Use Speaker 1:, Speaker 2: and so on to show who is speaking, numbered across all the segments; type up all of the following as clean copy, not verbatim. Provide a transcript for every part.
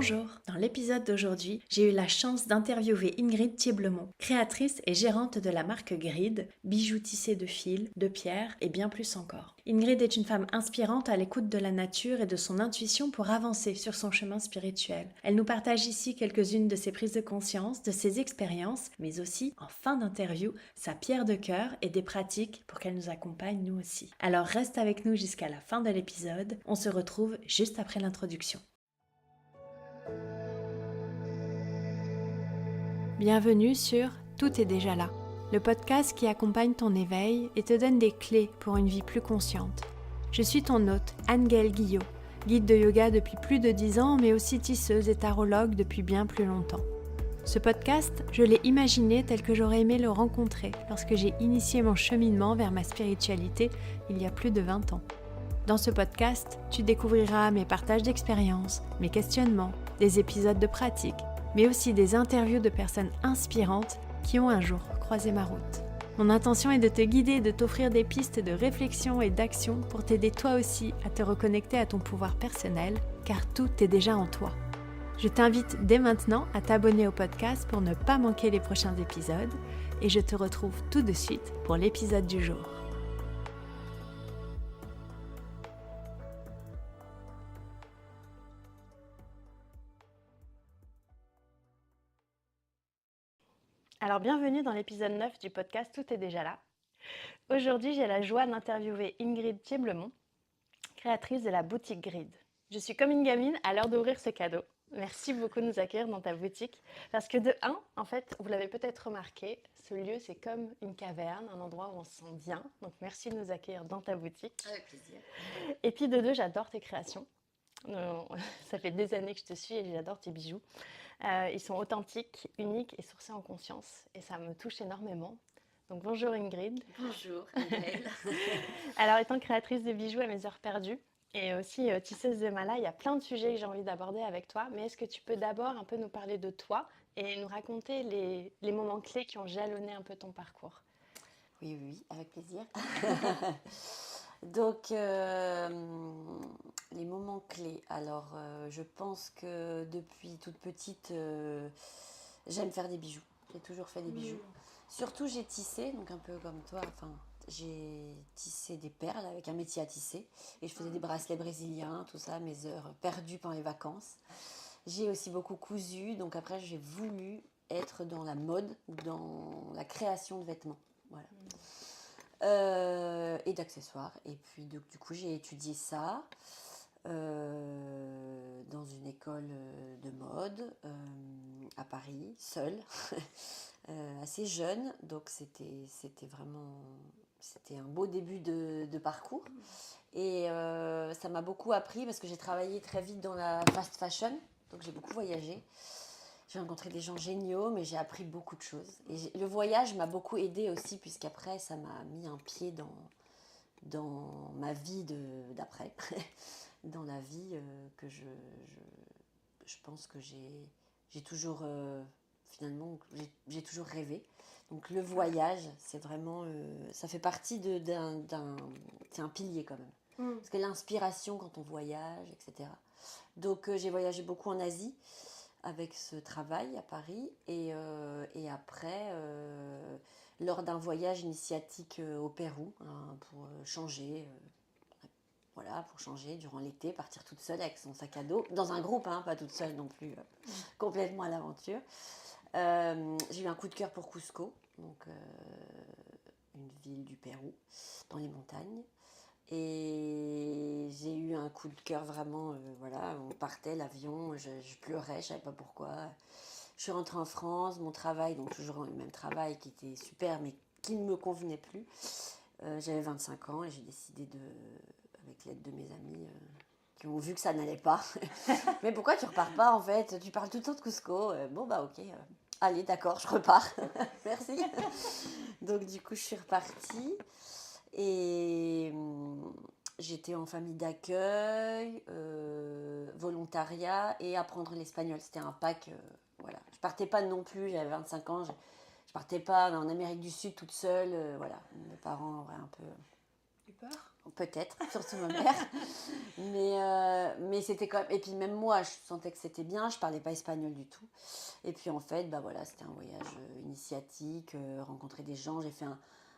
Speaker 1: Bonjour, dans l'épisode d'aujourd'hui, j'ai eu la chance d'interviewer Ingrid Thieblemont, créatrice et gérante de la marque Grid, bijoux tissés de fil, de pierre et bien plus encore. Ingrid est une femme inspirante à l'écoute de la nature et de son intuition pour avancer sur son chemin spirituel. Elle nous partage ici quelques-unes de ses prises de conscience, de ses expériences, mais aussi, en fin d'interview, sa pierre de cœur et des pratiques pour qu'elle nous accompagne nous aussi. Alors reste avec nous jusqu'à la fin de l'épisode, on se retrouve juste après l'introduction. Bienvenue sur Tout est déjà là, le podcast qui accompagne ton éveil et te donne des clés pour une vie plus consciente. Je suis ton hôte, Anne-Gaëlle Guillot, guide de yoga depuis plus de 10 ans, mais aussi tisseuse et tarologue depuis bien plus longtemps. Ce podcast, je l'ai imaginé tel que j'aurais aimé le rencontrer lorsque j'ai initié mon cheminement vers ma spiritualité il y a plus de 20 ans. Dans ce podcast, tu découvriras mes partages d'expériences, mes questionnements, des épisodes de pratique, mais aussi des interviews de personnes inspirantes qui ont un jour croisé ma route. Mon intention est de te guider, de t'offrir des pistes de réflexion et d'action pour t'aider toi aussi à te reconnecter à ton pouvoir personnel, car tout est déjà en toi. Je t'invite dès maintenant à t'abonner au podcast pour ne pas manquer les prochains épisodes, et je te retrouve tout de suite pour l'épisode du jour. Alors bienvenue dans l'épisode 9 du podcast Tout est déjà là. Aujourd'hui, j'ai la joie d'interviewer Ingrid Thieblemont, créatrice de la boutique Grid. Je suis comme une gamine à l'heure d'ouvrir ce cadeau. Merci beaucoup de nous accueillir dans ta boutique. Parce que de un, en fait, vous l'avez peut-être remarqué, ce lieu c'est comme une caverne, un endroit où on se sent bien. Donc merci de nous accueillir dans ta boutique.
Speaker 2: Avec plaisir.
Speaker 1: Et puis de deux, j'adore tes créations. Ça fait des années que je te suis et j'adore tes bijoux. Ils sont authentiques, uniques et sourcés en conscience. Et ça me touche énormément. Donc bonjour Ingrid.
Speaker 2: Bonjour, Anne-Gaëlle.
Speaker 1: Alors étant créatrice de bijoux à mes heures perdues et aussi tisseuse de mala, il y a plein de sujets que j'ai envie d'aborder avec toi. Mais est-ce que tu peux d'abord un peu nous parler de toi et nous raconter les moments clés qui ont jalonné un peu ton parcours?
Speaker 2: Oui, oui, avec plaisir. Donc, les moments clés. Alors, je pense que depuis toute petite, j'aime faire des bijoux. J'ai toujours fait des bijoux. Surtout, j'ai tissé, donc un peu comme toi. Enfin, j'ai tissé des perles avec un métier à tisser. Et je faisais des bracelets brésiliens, tout ça, mes heures perdues pendant les vacances. J'ai aussi beaucoup cousu. Donc après, j'ai voulu être dans la mode ou dans la création de vêtements. Voilà. Et d'accessoires. Et puis du coup, j'ai étudié ça dans une école de mode à Paris, seule, assez jeune. Donc c'était un beau début de parcours. Et ça m'a beaucoup appris parce que j'ai travaillé très vite dans la fast fashion. Donc j'ai beaucoup voyagé. J'ai rencontré des gens géniaux, mais j'ai appris beaucoup de choses. Et le voyage m'a beaucoup aidée aussi, puisqu'après, ça m'a mis un pied dans ma vie d'après, dans la vie que je pense que j'ai toujours, finalement, j'ai toujours rêvé. Donc le voyage, c'est vraiment, ça fait partie c'est un pilier quand même. Parce que l'inspiration quand on voyage, etc. Donc j'ai voyagé beaucoup en Asie avec ce travail à Paris et après lors d'un voyage initiatique au Pérou pour changer pour changer durant l'été, partir toute seule avec son sac à dos dans un groupe, pas toute seule non plus complètement à l'aventure. J'ai eu un coup de cœur pour Cusco, donc une ville du Pérou dans les montagnes. Et j'ai eu un coup de cœur vraiment, on partait, l'avion, je pleurais, je savais pas pourquoi. Je suis rentrée en France, mon travail, donc toujours le même travail qui était super, mais qui ne me convenait plus. J'avais 25 ans et j'ai décidé avec l'aide de mes amis qui ont vu que ça n'allait pas. Mais pourquoi tu repars pas en fait? Tu parles tout le temps de Cusco. Bon bah ok, allez d'accord, je repars. Merci. Donc du coup je suis repartie. Et j'étais en famille d'accueil, volontariat et apprendre l'espagnol. C'était un pack, voilà. Je partais pas non plus, j'avais 25 ans, je partais pas en Amérique du Sud toute seule, voilà. Mes parents auraient un peu...
Speaker 1: Eu peur?
Speaker 2: Peut-être, surtout ma mère. Mais mais c'était quand même... Et puis même moi, je sentais que c'était bien, je parlais pas espagnol du tout. Et puis en fait, bah voilà, c'était un voyage initiatique, rencontrer des gens. J'ai fait un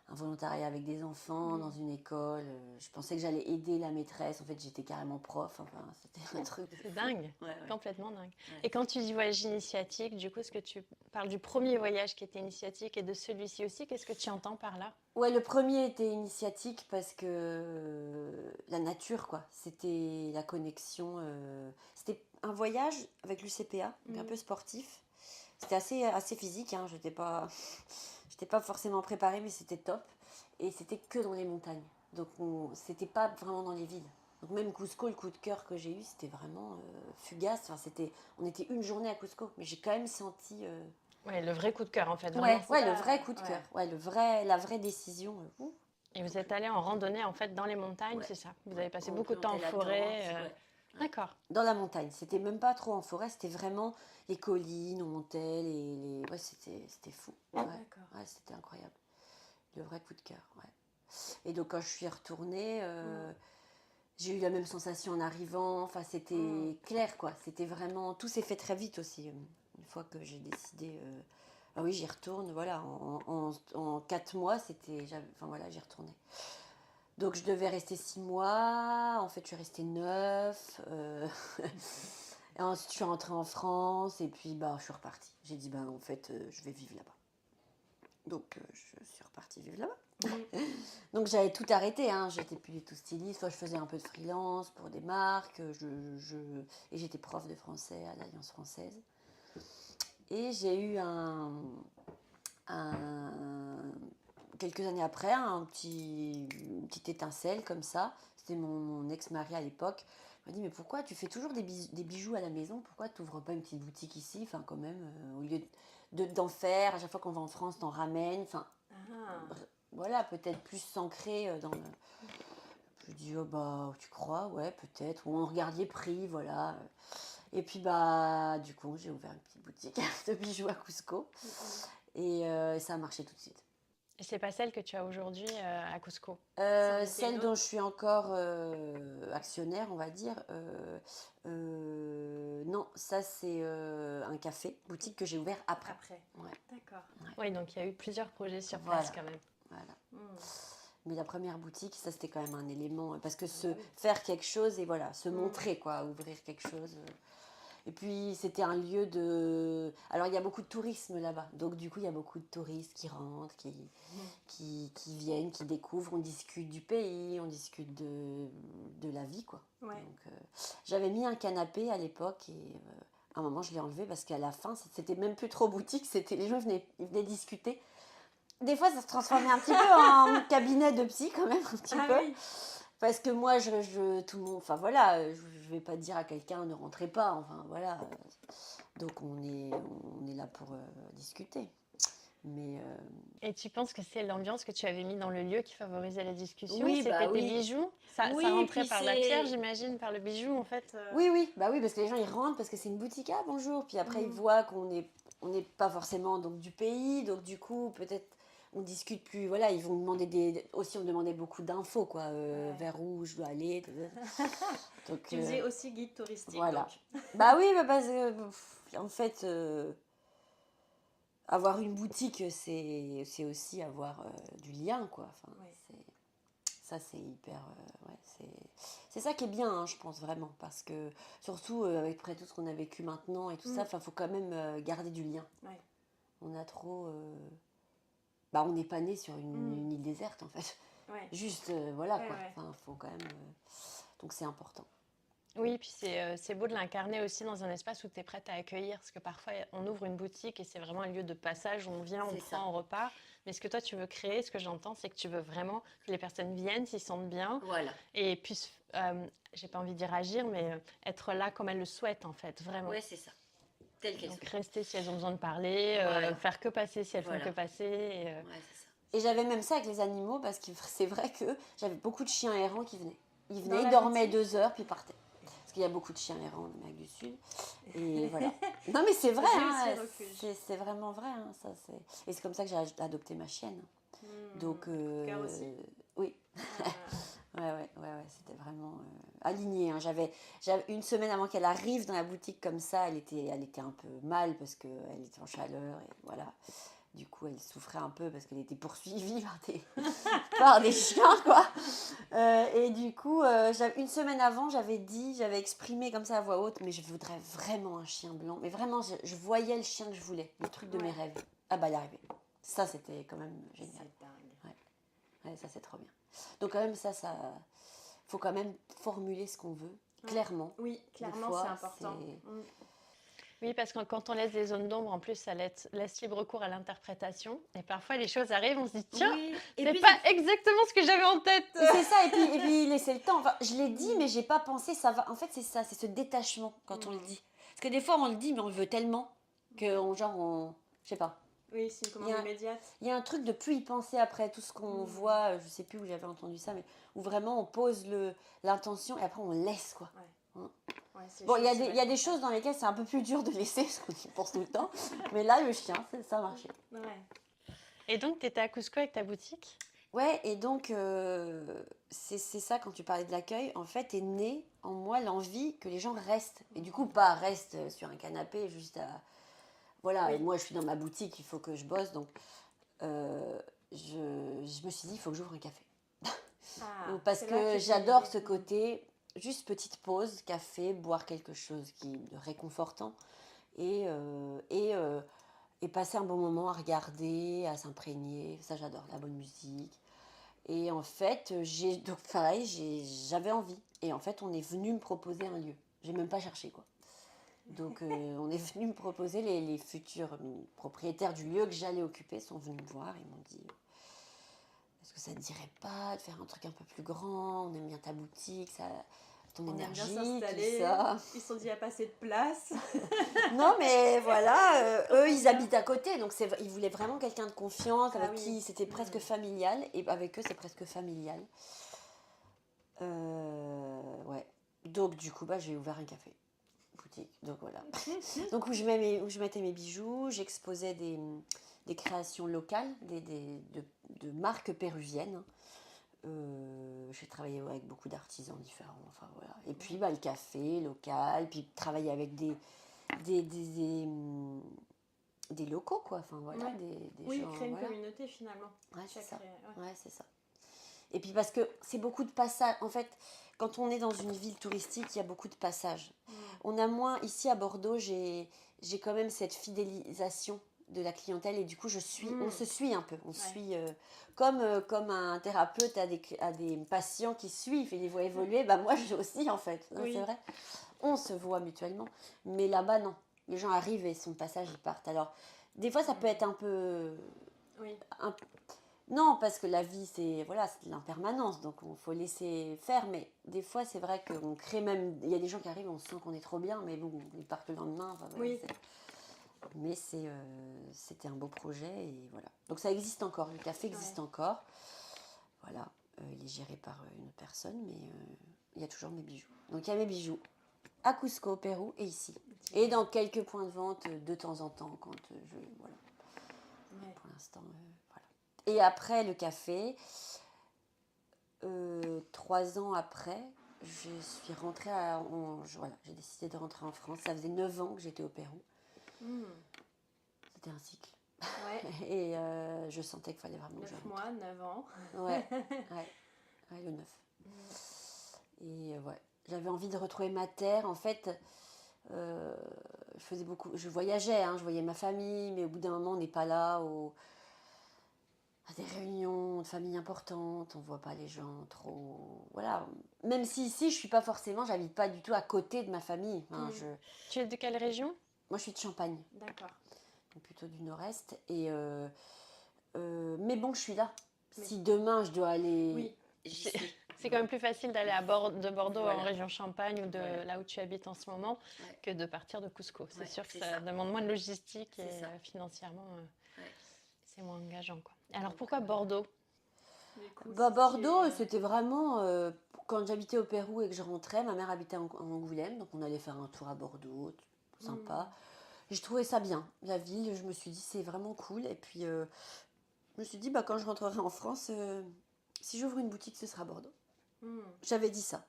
Speaker 2: volontariat avec des enfants dans une école. Je pensais que j'allais aider la maîtresse. En fait, j'étais carrément prof. Enfin, c'était un truc de
Speaker 3: C'est
Speaker 2: fou.
Speaker 3: dingue,
Speaker 2: Ouais.
Speaker 3: complètement dingue.
Speaker 2: Ouais.
Speaker 3: Et quand tu dis voyage initiatique, du coup, est-ce que tu parles du premier voyage qui était initiatique et de celui-ci aussi? Qu'est-ce que tu entends par là?
Speaker 2: Ouais, le premier était initiatique parce que la nature, quoi. C'était la connexion. C'était un voyage avec l'UCPA, donc un peu sportif. C'était assez physique, hein. J'étais pas forcément préparée, mais c'était top. Et c'était que dans les montagnes. Donc, c'était pas vraiment dans les villes. Donc, même Cusco, le coup de cœur que j'ai eu, c'était vraiment fugace. Enfin, on était une journée à Cusco, mais j'ai quand même senti.
Speaker 3: Ouais, le vrai coup de cœur, en fait.
Speaker 2: Ouais,
Speaker 3: Vraiment, c'est
Speaker 2: le
Speaker 3: pas-
Speaker 2: vrai coup de cœur. Ouais, la vraie décision.
Speaker 3: Et vous êtes allé en randonnée, en fait, dans les montagnes,
Speaker 2: Ouais.
Speaker 3: c'est ça? Vous avez passé
Speaker 2: On
Speaker 3: beaucoup de temps en
Speaker 2: plantait la
Speaker 3: forêt.
Speaker 2: tente, ouais.
Speaker 3: D'accord.
Speaker 2: Dans la montagne. C'était même pas trop en forêt, c'était vraiment les collines, on montait, Ouais, c'était fou. Ouais.
Speaker 3: D'accord.
Speaker 2: Ouais, c'était incroyable. Le vrai coup de cœur, ouais. Et donc quand je suis retournée, j'ai eu la même sensation en arrivant. Enfin, c'était clair, quoi. C'était vraiment... Tout s'est fait très vite aussi. Une fois que j'ai décidé... Ah oui, j'y retourne, voilà. En 4 mois, Enfin voilà, j'y retournais. Donc je devais rester 6 mois, en fait je suis restée 9. Et ensuite je suis rentrée en France et puis je suis repartie. J'ai dit en fait je vais vivre là-bas. Donc je suis repartie vivre là-bas. Donc j'avais tout arrêté, hein. J'étais plus du tout styliste, je faisais un peu de freelance pour des marques, et j'étais prof de français à l'Alliance française. Et j'ai eu quelques années après, une petite étincelle comme ça. C'était mon ex-mari à l'époque. Il m'a dit, mais pourquoi tu fais toujours des bijoux à la maison? Pourquoi tu n'ouvres pas une petite boutique ici? Enfin, quand même, au lieu d'en faire, à chaque fois qu'on va en France, t'en ramènes. Enfin, voilà, peut-être plus s'ancrer dans le... Je dis, oh tu crois? Ouais, peut-être. Ou on regarde les prix, voilà. Et puis, du coup, j'ai ouvert une petite boutique de bijoux à Cusco. Et ça a marché tout de suite.
Speaker 3: Et c'est pas celle que tu as aujourd'hui à Cusco?
Speaker 2: Celle dont je suis encore actionnaire, on va dire. Non, ça c'est un café, boutique que j'ai ouvert après. Ouais.
Speaker 3: D'accord. Ouais. Oui, donc il y a eu plusieurs projets sur
Speaker 2: Voilà.
Speaker 3: place quand même.
Speaker 2: Voilà. Mais la première boutique, ça c'était quand même un élément, parce que faire quelque chose et voilà, se montrer quoi, ouvrir quelque chose. Et puis c'était un lieu de... Alors il y a beaucoup de tourisme là-bas, donc du coup il y a beaucoup de touristes qui rentrent, qui viennent, qui découvrent, on discute du pays, on discute de la vie quoi.
Speaker 3: Ouais.
Speaker 2: Donc j'avais mis un canapé à l'époque et à un moment je l'ai enlevé parce qu'à la fin c'était même plus trop boutique, les gens ils venaient discuter. Des fois ça se transformait un petit peu en cabinet de psy quand même, un petit peu. Oui. Parce que moi, tout le monde, enfin voilà, je vais pas dire à quelqu'un ne rentrez pas, enfin voilà. Donc on est là pour discuter. Mais
Speaker 3: Et tu penses que c'est l'ambiance que tu avais mis dans le lieu qui favorisait la discussion?
Speaker 2: Oui,
Speaker 3: c'était tes bijoux? Ça rentrait par la pierre, j'imagine, par le bijou en fait.
Speaker 2: Oui, parce que les gens ils rentrent parce que c'est une boutique, ah bonjour, puis après ils voient qu'on n'est pas forcément donc du pays, donc du coup peut-être on discute plus, voilà, ils vont demander aussi on me demandait beaucoup d'infos quoi, vers où je dois aller. Donc,
Speaker 3: tu faisais aussi guide touristique.
Speaker 2: Voilà.
Speaker 3: Donc.
Speaker 2: Oui, parce que en fait avoir une boutique c'est aussi avoir du lien quoi. Enfin, ça c'est hyper c'est ça qui est bien hein, je pense vraiment parce que surtout avec tout ce qu'on a vécu maintenant et tout ça, faut quand même garder du lien. On a trop on n'est pas né sur une île déserte en fait. Juste voilà quoi. Enfin, faut quand même donc c'est important.
Speaker 3: Oui, puis c'est beau de l'incarner aussi dans un espace où tu es prête à accueillir. Parce que parfois, on ouvre une boutique et c'est vraiment un lieu de passage où on vient, on prend, on repart. Mais ce que toi, tu veux créer, ce que j'entends, c'est que tu veux vraiment que les personnes viennent, s'y sentent bien.
Speaker 2: Voilà.
Speaker 3: Et puissent, j'ai pas envie de dire agir, mais être là comme elles le souhaitent, en fait, vraiment.
Speaker 2: Oui, c'est ça. Tel qu'elles
Speaker 3: Donc,
Speaker 2: sont.
Speaker 3: rester si elles ont besoin de parler, faire que passer si elles font que passer.
Speaker 2: Ouais, c'est ça. Et j'avais même ça avec les animaux parce que c'est vrai que j'avais beaucoup de chiens errants qui venaient. Ils venaient, ils dormaient 2 heures, puis partaient. Parce qu'il y a beaucoup de chiens errants en Amérique du Sud. Et voilà. Non, mais c'est vrai, hein, c'est vraiment vrai. Hein, ça, et c'est comme ça que j'ai adopté ma chienne. Donc,
Speaker 3: aussi.
Speaker 2: oui. c'était vraiment aligné. Hein. J'avais une semaine avant qu'elle arrive dans la boutique comme ça, elle était un peu mal parce qu'elle était en chaleur et voilà. Du coup, elle souffrait un peu parce qu'elle était poursuivie par des chiens, quoi. Et du coup, une semaine avant, j'avais exprimé comme ça à voix haute, mais je voudrais vraiment un chien blanc. Mais vraiment, je voyais le chien que je voulais, le truc de mes rêves. Ah bah, il est arrivé. Ça, c'était quand même génial.
Speaker 3: C'est dingue.
Speaker 2: Ouais, ça, c'est trop bien. Donc, quand même, ça faut quand même formuler ce qu'on veut, clairement.
Speaker 1: Oui, clairement,
Speaker 2: fois,
Speaker 1: c'est important.
Speaker 3: Oui, parce que quand on laisse des zones d'ombre, en plus, ça laisse libre cours à l'interprétation. Et parfois, les choses arrivent, on se dit, tiens, c'est pas exactement ce que j'avais en tête.
Speaker 2: C'est ça, et puis laisser le temps. Enfin, je l'ai dit, mais j'ai pas pensé, ça va. En fait, c'est ça, c'est ce détachement quand on le dit. Parce que des fois, on le dit, mais on le veut tellement que, je sais pas.
Speaker 1: Oui, c'est une commande immédiate.
Speaker 2: Il y a un truc de plus y penser après, tout ce qu'on voit, je sais plus où j'avais entendu ça, mais où vraiment on pose l'intention et après on laisse, quoi. Bon, il y a des choses dans lesquelles c'est un peu plus dur de laisser, parce qu'on y pense tout le temps. Mais là, le chien, ça marchait.
Speaker 3: Et donc, tu étais à Cusco avec ta boutique ?
Speaker 2: Ouais, et donc, c'est ça, quand tu parlais de l'accueil, en fait, est née en moi l'envie que les gens restent. Et du coup, pas restent sur un canapé, juste à... Voilà, et moi, je suis dans ma boutique, il faut que je bosse, donc je me suis dit, il faut que j'ouvre un café. Parce que j'adore ce côté, juste petite pause, café, boire quelque chose de réconfortant, et passer un bon moment à regarder, à s'imprégner. Ça, j'adore, la bonne musique. Et en fait, donc pareil, j'avais envie. Et en fait, on est venu me proposer un lieu. J'ai même pas cherché, quoi. Donc, on est venu me proposer, les futurs propriétaires du lieu que j'allais occuper sont venus me voir et m'ont dit, est-ce que ça ne te dirait pas de faire un truc un peu plus grand? On aime bien ta boutique, ton énergie, tout ça.
Speaker 1: Ils se sont dit, il n'y a pas assez de place.
Speaker 2: Non, mais voilà, eux, ils habitent à côté, donc ils voulaient vraiment quelqu'un de confiance, avec qui c'était presque familial, et avec eux, c'est presque familial. Ouais. Donc, du coup, j'ai ouvert un café. Boutique, donc voilà. Donc, où je mettais mes bijoux, j'exposais des créations locales, de marques péruviennes. J'ai travaillé avec beaucoup d'artisans différents, enfin voilà. Et puis le café local, puis travailler avec des locaux, quoi. Enfin voilà, des gens,
Speaker 1: créer une communauté finalement.
Speaker 2: Ouais, c'est ça. Ouais, c'est ça. Et puis parce que c'est beaucoup de passages. En fait, quand on est dans une ville touristique, il y a beaucoup de passages. On a moins, ici à Bordeaux, j'ai quand même cette fidélisation de la clientèle et du coup on se suit un peu, suit comme un thérapeute a des patients qui suivent et les voit évoluer, moi j'ai aussi en fait, c'est vrai, on se voit mutuellement, mais là-bas non, les gens arrivent et son passage ils partent. Alors des fois ça peut être un peu non, parce que la vie c'est de l'impermanence, donc il faut laisser faire, mais des fois c'est vrai qu'on crée même, il y a des gens qui arrivent, on sent qu'on est trop bien, mais bon, ils partent le lendemain, mais c'était un beau projet et voilà. Donc ça existe encore, le café existe encore. Voilà, il est géré par une autre personne, mais il y a toujours mes bijoux. Donc il y a mes bijoux à Cusco, au Pérou et ici. Et dans quelques points de vente de temps en temps quand voilà. Pour l'instant, voilà. Et après le café, 3 ans après, je suis rentrée j'ai décidé de rentrer en France. Ça faisait 9 ans que j'étais au Pérou. C'était un cycle. Et je sentais qu'il fallait vraiment
Speaker 1: 9 mois, 9 ans.
Speaker 2: Ouais, le 9. Et j'avais envie de retrouver ma terre. En fait, je voyageais, je voyais ma famille, mais au bout d'un moment, on n'est pas là à des réunions de famille importantes, on voit pas les gens trop... Voilà. Même si ici, j'habite pas du tout à côté de ma famille.
Speaker 3: Tu es de quelle région ?
Speaker 2: Moi, je suis de Champagne.
Speaker 3: D'accord.
Speaker 2: Donc plutôt du nord-est. Et mais bon, je suis là. Si demain, je dois aller...
Speaker 3: C'est quand même plus facile d'aller de Bordeaux en région Champagne ou de là où tu habites en ce moment que de partir de Cusco. C'est sûr que ça demande moins de logistique et financièrement, c'est moins engageant, quoi. Alors pourquoi Bordeaux ?
Speaker 2: Bordeaux, c'était vraiment... quand j'habitais au Pérou et que je rentrais, ma mère habitait en Angoulême, donc on allait faire un tour à Bordeaux, sympa. Je trouvais ça bien, la ville. Je me suis dit, c'est vraiment cool. Et puis, je me suis dit, quand je rentrerai en France, si j'ouvre une boutique, ce sera à Bordeaux. J'avais dit ça.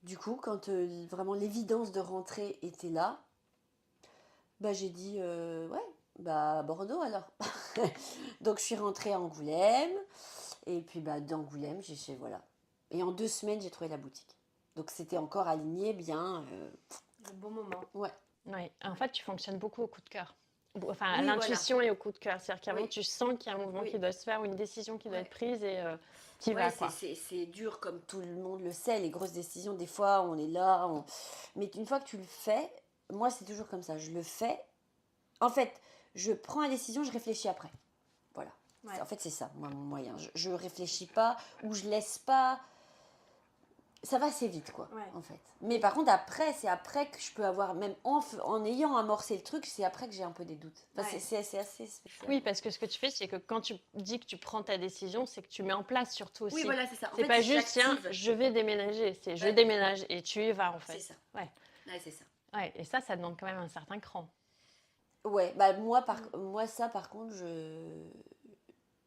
Speaker 2: Du coup, quand vraiment l'évidence de rentrer était là, bah, j'ai dit ouais, bah Bordeaux alors. Donc je suis rentrée à Angoulême. Et puis bah, d'Angoulême, voilà. Et en 2 semaines, j'ai trouvé la boutique. Donc c'était encore aligné bien.
Speaker 1: Le bon moment.
Speaker 2: Ouais.
Speaker 3: Oui, en fait, tu fonctionnes beaucoup au coup de cœur. Enfin, à
Speaker 2: Oui,
Speaker 3: l'intuition et au coup de cœur. C'est-à-dire qu'avant,
Speaker 2: Oui.
Speaker 3: tu sens qu'il y a un mouvement
Speaker 2: Oui.
Speaker 3: qui doit se faire ou une décision qui doit
Speaker 2: Ouais.
Speaker 3: être prise et tu y
Speaker 2: Ouais,
Speaker 3: vas, quoi.
Speaker 2: c'est dur comme tout le monde le sait, les grosses décisions, des fois on est là, mais une fois que tu le fais, moi c'est toujours comme ça, je le fais. En fait, je prends la décision, je réfléchis après. Voilà.
Speaker 1: Ouais.
Speaker 2: En fait, c'est ça, moi, mon moyen. Je réfléchis pas ou je laisse pas. Ça va assez vite, quoi,
Speaker 1: Ouais.
Speaker 2: en fait. Mais par contre, après, c'est après que je peux avoir, même en ayant amorcé le truc, c'est après que j'ai un peu des doutes. Enfin,
Speaker 1: Ouais.
Speaker 2: c'est assez spécial.
Speaker 3: Oui, parce que ce que tu fais, c'est que quand tu dis que tu prends ta décision, c'est que tu mets en place surtout aussi.
Speaker 2: Oui, voilà, c'est ça. En
Speaker 3: C'est
Speaker 2: fait,
Speaker 3: pas
Speaker 2: c'est
Speaker 3: juste, tiens,
Speaker 2: j'active.
Speaker 3: je vais déménager. C'est je
Speaker 2: Ouais.
Speaker 3: déménage et tu y vas, en fait.
Speaker 2: C'est ça.
Speaker 3: Ouais.
Speaker 2: Ouais, c'est ça.
Speaker 3: Ouais, et ça demande quand même un certain cran.
Speaker 2: Ouais, bah moi ça par contre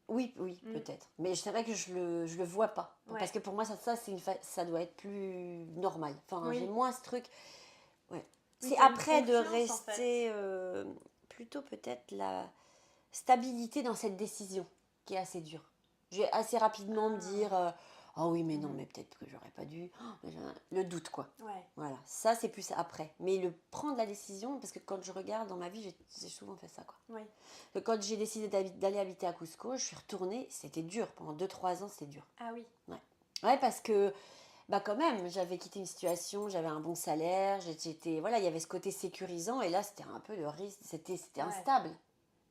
Speaker 2: oui, peut-être. Mais c'est vrai que je le vois pas.
Speaker 1: Ouais.
Speaker 2: Parce que pour moi ça c'est ça doit être plus normal. Enfin,
Speaker 1: Oui.
Speaker 2: j'ai moins ce truc. Ouais.
Speaker 1: Oui,
Speaker 2: C'est
Speaker 1: t'as une
Speaker 2: après de
Speaker 1: confiance, en fait.
Speaker 2: rester plutôt peut-être la stabilité dans cette décision qui est assez dure. Je vais assez rapidement me dire oh oui, mais non, mais peut-être que j'aurais pas dû. Oh, le doute, quoi.
Speaker 1: Ouais.
Speaker 2: Voilà, ça c'est plus après. Mais le prendre la décision, parce que quand je regarde dans ma vie, j'ai souvent fait ça, quoi.
Speaker 1: Oui.
Speaker 2: Donc, quand j'ai décidé d'aller habiter à Cusco, je suis retournée, c'était dur. Pendant 2-3 ans, c'était dur.
Speaker 1: Ah oui.
Speaker 2: Ouais, parce que, bah quand même, j'avais quitté une situation, j'avais un bon salaire, voilà, il y avait ce côté sécurisant, et là, c'était un peu le risque, c'était instable.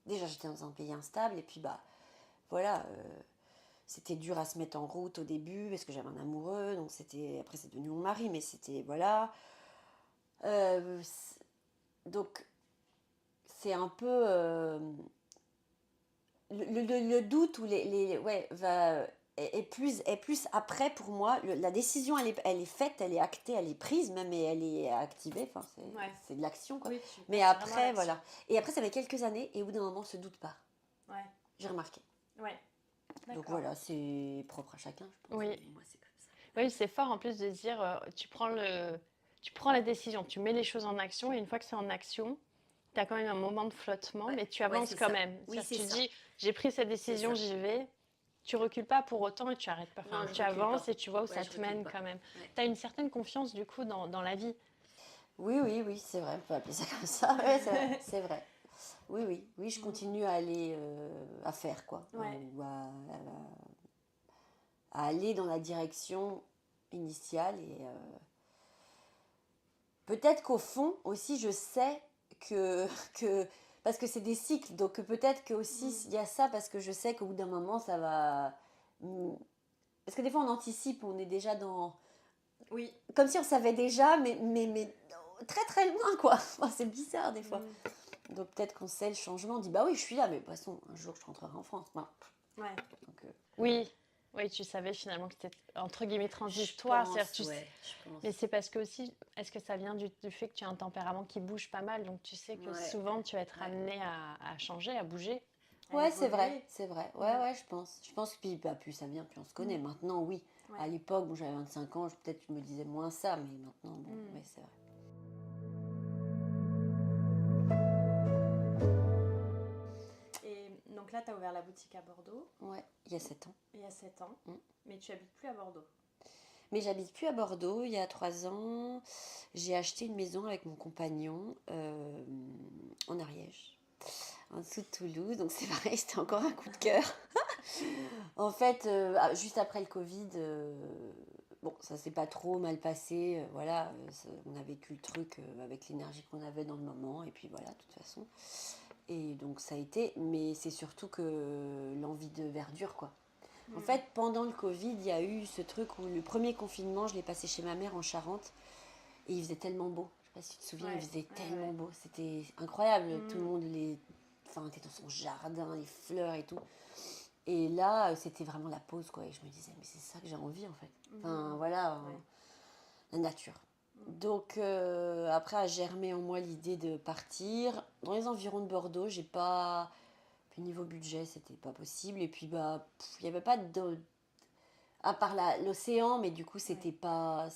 Speaker 2: Déjà, j'étais dans un pays instable, et puis, bah, voilà, c'était dur à se mettre en route au début, parce que j'avais un amoureux, donc après, c'est devenu mon mari, mais c'était, voilà. Donc, c'est un peu le doute ou ouais, est plus après pour moi. La décision, elle est faite, elle est actée, elle est prise même et elle est activée. Enfin, c'est de l'action, quoi.
Speaker 1: Oui,
Speaker 2: Mais après, voilà. Et après, ça fait quelques années et au bout d'un moment, ce doute part.
Speaker 1: Ouais.
Speaker 2: J'ai remarqué.
Speaker 1: Ouais.
Speaker 2: Donc voilà, c'est propre à chacun, je pense.
Speaker 3: Oui.
Speaker 2: Mais moi, c'est comme ça.
Speaker 3: Oui, c'est fort en plus de dire, tu prends la décision, tu mets les choses en action et une fois que c'est en action, tu as quand même un moment de flottement, mais tu avances
Speaker 2: c'est
Speaker 3: quand
Speaker 2: ça.
Speaker 3: même.
Speaker 2: Oui,
Speaker 3: C'est-à-dire,
Speaker 2: c'est
Speaker 3: tu
Speaker 2: ça.
Speaker 3: dis, j'ai pris cette décision,
Speaker 2: C'est ça.
Speaker 3: j'y vais. Tu recules pas pour autant et tu arrêtes pas. Enfin,
Speaker 2: Non, je
Speaker 3: tu
Speaker 2: recule
Speaker 3: avances
Speaker 2: pas.
Speaker 3: et tu vois où
Speaker 2: Ouais,
Speaker 3: ça
Speaker 2: je
Speaker 3: te
Speaker 2: recule
Speaker 3: mène
Speaker 2: pas.
Speaker 3: quand même.
Speaker 2: Ouais.
Speaker 3: Tu as une certaine confiance du coup dans la vie.
Speaker 2: Oui, c'est vrai, on peut appeler ça comme ça. Ouais, c'est vrai. Oui, je continue à aller à faire, quoi.
Speaker 1: Ouais.
Speaker 2: Ou à aller dans la direction initiale. Et peut-être qu'au fond, aussi, je sais que parce que c'est des cycles, donc peut-être que aussi il y a ça, parce que je sais qu'au bout d'un moment, ça va. Parce que des fois, on anticipe, on est déjà dans.
Speaker 1: Oui.
Speaker 2: Comme si on savait déjà, mais très très loin, quoi. Enfin, c'est bizarre des fois. Donc peut-être qu'on sait le changement, on dit bah oui, je suis là, mais de toute façon, un jour, je rentrerai en France. Non.
Speaker 1: Ouais.
Speaker 2: Donc,
Speaker 3: Oui, tu savais finalement que c'était entre guillemets transitoire.
Speaker 2: je pense.
Speaker 3: Mais c'est parce que aussi, est-ce que ça vient du fait que tu as un tempérament qui bouge pas mal, donc tu sais que souvent tu vas être amené à changer, à bouger.
Speaker 2: Ouais, c'est vrai. Ouais, je pense. Je pense que puis, bah, plus ça vient, plus on se connaît. Maintenant, oui.
Speaker 1: Ouais.
Speaker 2: À l'époque, bon, j'avais 25 ans, peut-être je me disais moins ça, mais maintenant, bon, ouais, c'est vrai.
Speaker 1: Et donc là, tu as ouvert la boutique à Bordeaux.
Speaker 2: Ouais, il y a 7 ans.
Speaker 1: Il y a 7 ans. Mais tu habites plus à Bordeaux.
Speaker 2: Mais j'habite plus à Bordeaux. Il y a 3 ans, j'ai acheté une maison avec mon compagnon en Ariège, en dessous de Toulouse. Donc c'est pareil, c'était encore un coup de cœur. En fait, juste après le Covid, bon, ça s'est pas trop mal passé. Voilà, on a vécu le truc avec l'énergie qu'on avait dans le moment. Et puis voilà, de toute façon. Et donc ça a été, mais c'est surtout que l'envie de verdure, quoi. En fait, pendant le Covid, il y a eu ce truc où le premier confinement, je l'ai passé chez ma mère en Charente et il faisait tellement beau. Je sais pas si tu te souviens, il faisait tellement beau. C'était incroyable. Tout le monde, était dans son jardin, les fleurs et tout. Et là, c'était vraiment la pause, quoi. Et je me disais, mais c'est ça que j'ai envie, en fait. Enfin, voilà, la nature. Donc, après, a germé en moi l'idée de partir. Dans les environs de Bordeaux, j'ai pas... Puis niveau budget, c'était pas possible. Et puis, bah, il n'y avait pas de... À part l'océan, mais du coup, c'était pas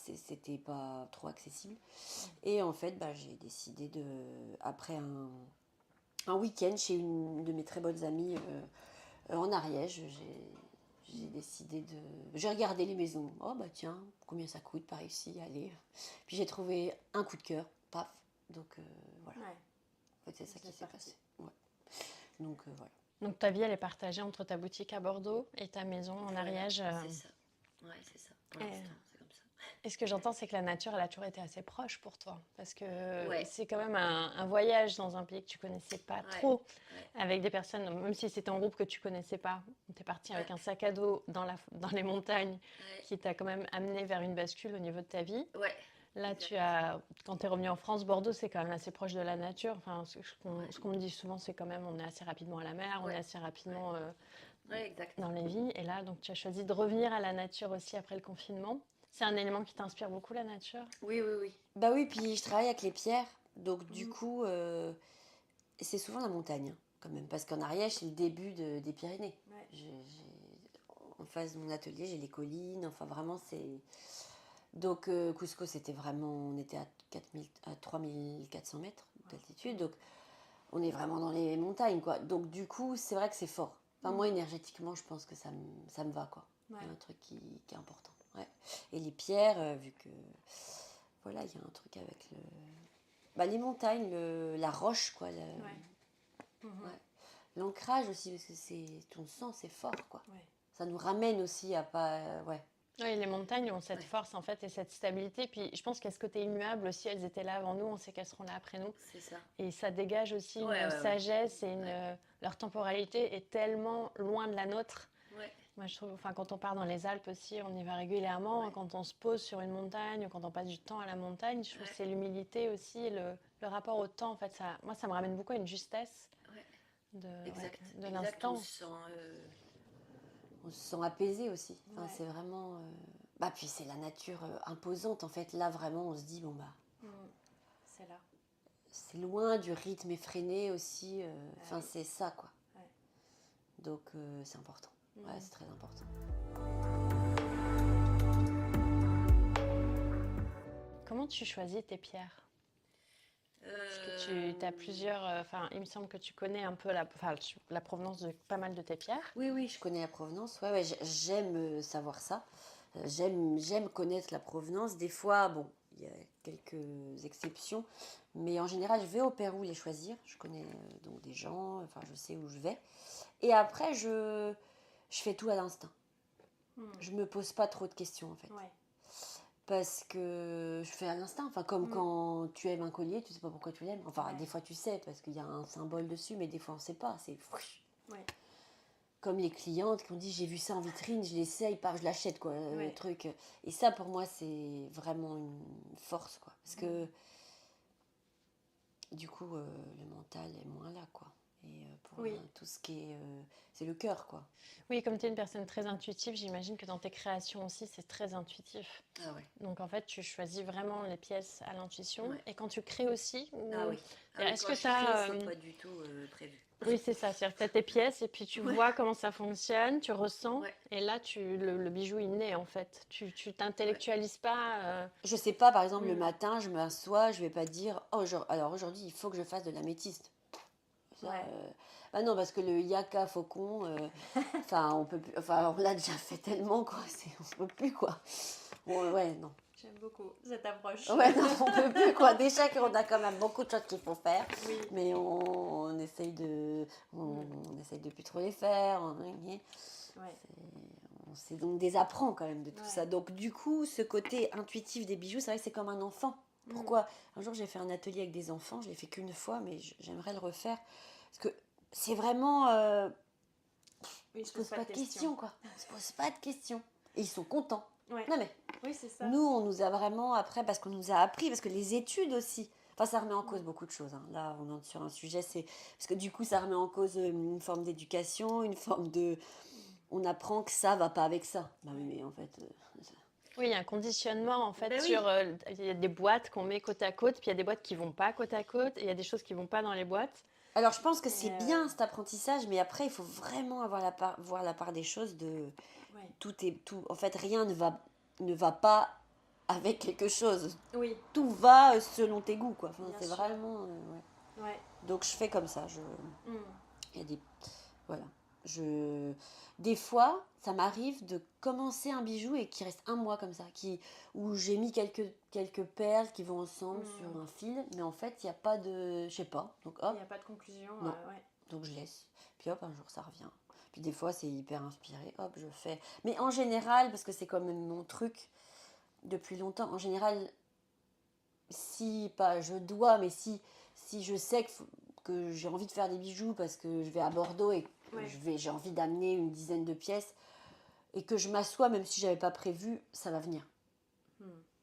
Speaker 2: trop accessible. Et en fait, j'ai décidé après un week-end chez une de mes très bonnes amies en Ariège, j'ai décidé de... J'ai regardé les maisons. Oh bah tiens, combien ça coûte par ici, allez. Puis j'ai trouvé un coup de cœur, paf. Donc voilà.
Speaker 1: Ouais.
Speaker 2: En fait, c'est ça qui s'est passé. Ouais. Donc voilà.
Speaker 3: Donc ta vie, elle est partagée entre ta boutique à Bordeaux et ta maison en Ariège.
Speaker 2: C'est ça. Ouais, c'est ça. Pour l'instant, c'est comme ça.
Speaker 3: Et ce que j'entends, c'est que la nature, elle a toujours été assez proche pour toi. Parce que c'est quand même un voyage dans un pays que tu connaissais pas trop, avec des personnes, même si c'était en groupe que tu connaissais pas. Tu es parti avec un sac à dos dans les montagnes qui t'a quand même amené vers une bascule au niveau de ta vie.
Speaker 2: Ouais.
Speaker 3: Là, quand tu es revenu en France, Bordeaux, c'est quand même assez proche de la nature. Enfin, ce qu'on me dit souvent, c'est quand même, on est assez rapidement à la mer, on est assez rapidement dans les villes. Et là, donc, tu as choisi de revenir à la nature aussi après le confinement. C'est un élément qui t'inspire beaucoup, la nature?
Speaker 2: Oui. Bah oui, puis je travaille avec les pierres. Donc du coup, c'est souvent la montagne, quand même. Parce qu'en Ariège, c'est le début des Pyrénées. Ouais. En face de mon atelier, j'ai les collines. Enfin, vraiment, c'est... Donc Cusco, c'était vraiment... On était à 3400 mètres d'altitude. Donc on est vraiment dans les montagnes, quoi. Donc du coup, c'est vrai que c'est fort. Enfin, moi, énergétiquement, je pense que ça me va, quoi. Ouais. Il y a un truc qui est important. Ouais. Et les pierres, vu que... Voilà, il y a un truc avec les montagnes, la roche, quoi. L'ancrage aussi, parce que ton sang, c'est fort, quoi. Ouais. Ça nous ramène aussi à pas...
Speaker 3: Oui, les montagnes ont cette force, en fait, et cette stabilité. Puis je pense qu'à ce côté immuable aussi, elles étaient là avant nous, on sait qu'elles seront là après nous.
Speaker 2: C'est ça.
Speaker 3: Et ça dégage aussi une sagesse et leur temporalité est tellement loin de la nôtre. Ouais. Moi, je trouve, quand on part dans les Alpes aussi, on y va régulièrement. Ouais. Quand on se pose sur une montagne, quand on passe du temps à la montagne, je trouve que c'est l'humilité aussi, le rapport au temps. En fait, ça me ramène beaucoup à une justesse de l'instant.
Speaker 2: On se sent apaisé aussi. Enfin, c'est vraiment... puis c'est la nature imposante. En fait, là, vraiment, on se dit,
Speaker 1: c'est là.
Speaker 2: C'est loin du rythme effréné aussi. Enfin, c'est ça, quoi. Ouais. Donc, c'est important. Ouais, c'est très important.
Speaker 3: Comment tu choisis tes pierres? Parce que tu as plusieurs... il me semble que tu connais un peu la provenance de pas mal de tes pierres.
Speaker 2: Oui, je connais la provenance. Ouais, j'aime savoir ça. J'aime connaître la provenance. Des fois, il y a quelques exceptions. Mais en général, je vais au Pérou les choisir. Je connais donc des gens. Enfin, je sais où je vais. Et après, je fais tout à l'instinct. Je me pose pas trop de questions, en fait. Ouais. Parce que je fais à l'instinct. Enfin, comme quand tu aimes un collier, tu sais pas pourquoi tu l'aimes. Enfin, des fois tu sais parce qu'il y a un symbole dessus, mais des fois on sait pas. C'est comme les clientes qui ont dit j'ai vu ça en vitrine, je l'essaye, je l'achète, quoi, le truc. Et ça, pour moi, c'est vraiment une force, quoi. Parce que du coup, le mental est moins là, quoi. Et pour tout ce qui est... c'est le cœur, quoi.
Speaker 3: Oui, comme tu es une personne très intuitive, j'imagine que dans tes créations aussi, c'est très intuitif.
Speaker 2: Ah ouais.
Speaker 3: Donc en fait, tu choisis vraiment les pièces à l'intuition. Ouais. Et quand tu crées aussi...
Speaker 2: Ah oui.
Speaker 3: Est-ce que tu as...
Speaker 2: c'est pas du tout prévu.
Speaker 3: Oui, c'est ça. C'est-à-dire que tu as tes pièces et puis tu vois comment ça fonctionne, tu ressens. Ouais. Et là, le bijou, il naît, en fait. Tu t'intellectualises pas...
Speaker 2: Je sais pas, par exemple, le matin, je m'assois, je vais pas dire « Oh, alors aujourd'hui, il faut que je fasse de l'améthyste. » non, parce que le yaka faucon, on peut plus, on l'a déjà fait tellement, quoi, on peut plus, quoi. Non.
Speaker 1: J'aime beaucoup cette approche.
Speaker 2: Ouais, non, on peut plus, quoi. Déjà qu'on a quand même beaucoup de choses qu'il faut faire, mais on essaye de plus trop les faire. On s'est donc désapprend quand même de tout ça. Donc du coup, ce côté intuitif des bijoux, c'est vrai que c'est comme un enfant. Pourquoi ? Un jour, j'ai fait un atelier avec des enfants, je l'ai fait qu'une fois, mais j'aimerais le refaire. Parce que c'est vraiment... on se pose pas de questions, quoi. On se pose pas de questions. Et ils sont contents. Ouais. Non mais,
Speaker 1: c'est ça.
Speaker 2: Nous, on nous a vraiment, après, parce qu'on nous a appris, parce que les études aussi... Enfin, ça remet en cause beaucoup de choses. Hein. Là, on entre sur un sujet, parce que du coup, ça remet en cause une forme d'éducation, une forme de... On apprend que ça va pas avec ça. Bah oui, mais en fait...
Speaker 3: Oui, il y a un conditionnement, en fait, il y a des boîtes qu'on met côte à côte, puis il y a des boîtes qui vont pas côte à côte, et il y a des choses qui vont pas dans les boîtes.
Speaker 2: Alors, je pense que c'est bien cet apprentissage, mais après, il faut vraiment voir la part des choses de tout. En fait, rien ne va pas avec quelque chose.
Speaker 1: Oui.
Speaker 2: Tout va selon tes goûts, quoi. Enfin, c'est
Speaker 1: sûr.
Speaker 2: vraiment. Donc, je fais comme ça. Il y a des. Voilà. Des fois, ça m'arrive de commencer un bijou et qu'il reste un mois comme ça, où j'ai mis quelques perles qui vont ensemble sur un fil, mais en fait, il n'y a pas de... Je sais pas. Donc, hop.
Speaker 1: Il n'y a pas de conclusion.
Speaker 2: Non. Donc, je laisse. Puis, hop, un jour, ça revient. Puis, des fois, c'est hyper inspiré. Hop, je fais. Mais en général, parce que c'est quand même mon truc depuis longtemps, en général, si, pas je dois, mais si je sais que j'ai envie de faire des bijoux parce que je vais à Bordeaux et j'ai envie d'amener une dizaine de pièces et que je m'assois, même si j'avais pas prévu, ça va venir.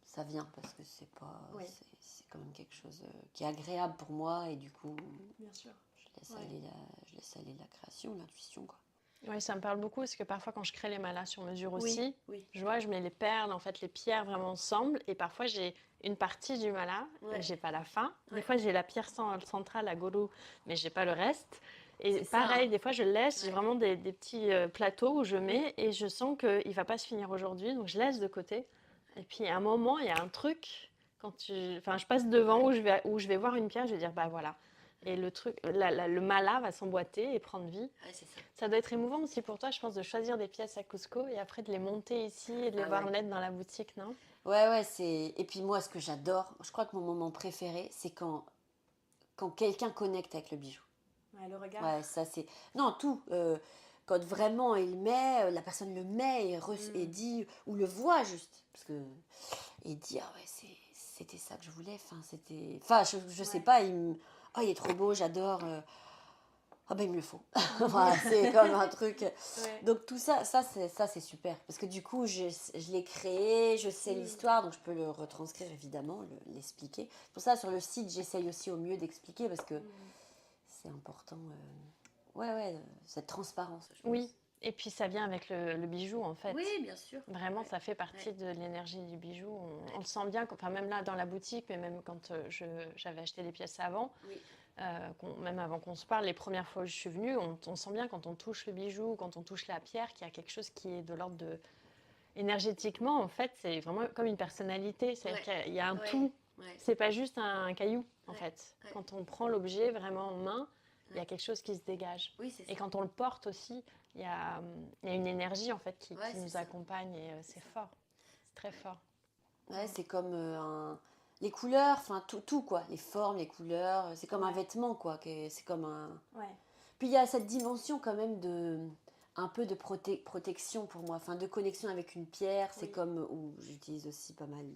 Speaker 2: Ça vient parce que c'est pas c'est quand même quelque chose qui est agréable pour moi et du coup
Speaker 1: bien sûr.
Speaker 2: je laisse aller la création, l'intuition, quoi.
Speaker 3: Oui, ça me parle beaucoup parce que parfois quand je crée les malas sur mesure
Speaker 2: Oui,
Speaker 3: aussi,
Speaker 2: oui.
Speaker 3: je vois, je mets les perles, en fait les pierres vraiment ensemble et parfois j'ai une partie du mala, j'ai pas la fin. Des fois j'ai la pierre centrale à Golo, mais j'ai pas le reste. Et
Speaker 2: C'est
Speaker 3: pareil,
Speaker 2: ça, hein.
Speaker 3: des fois je laisse, j'ai vraiment des petits plateaux où je mets et je sens qu'il va pas se finir aujourd'hui, donc je laisse de côté. Et puis à un moment, il y a un truc, enfin je passe devant où je vais voir une pierre, je vais dire bah voilà. Et le truc, le mala va s'emboîter et prendre vie.
Speaker 2: C'est ça.
Speaker 3: Ça doit être émouvant aussi pour toi, je pense, de choisir des pièces à Cusco et après de les monter ici et de les voir naître dans la boutique, non?
Speaker 2: Ouais, et puis moi, ce que j'adore, je crois que mon moment préféré, c'est quand quelqu'un connecte avec le bijou.
Speaker 1: Ouais, le regard.
Speaker 2: Ouais, ça c'est... Non, tout. Quand vraiment il met, la personne le met et dit, ou le voit juste. Parce que... Et dit, ah ouais, c'était ça que je voulais. Enfin, je sais pas, oh, il est trop beau, j'adore. Ah ben, il me le faut. Voilà, c'est comme un truc. Donc tout ça c'est super. Parce que du coup, je l'ai créé, je sais l'histoire, donc je peux le retranscrire évidemment, l'expliquer. Pour ça, sur le site, j'essaye aussi au mieux d'expliquer parce que c'est important. Cette transparence, je pense.
Speaker 3: Oui, et puis ça vient avec le bijou en fait.
Speaker 2: Oui, bien sûr.
Speaker 3: Vraiment, ça fait partie de l'énergie du bijou. On le sent bien, enfin même là dans la boutique, mais même quand j'avais acheté des pièces avant, même avant qu'on se parle, les premières fois où je suis venue, on sent bien quand on touche le bijou, quand on touche la pierre, qu'il y a quelque chose qui est de l'ordre de... Énergétiquement, en fait, c'est vraiment comme une personnalité. C'est-à-dire qu'il y a un tout. C'est pas juste un caillou, en fait. Quand on prend l'objet vraiment en main, il y a quelque chose qui se dégage.
Speaker 2: Oui, c'est ça.
Speaker 3: Et quand on le porte aussi, il y a une énergie, en fait, qui nous accompagne et c'est fort. C'est très fort.
Speaker 2: Ouais, c'est comme les couleurs, enfin tout quoi. Les formes, les couleurs, c'est comme un vêtement, quoi. C'est comme un... Puis il y a cette dimension quand même un peu de protection pour moi, enfin de connexion avec une pierre. C'est comme où j'utilise aussi pas mal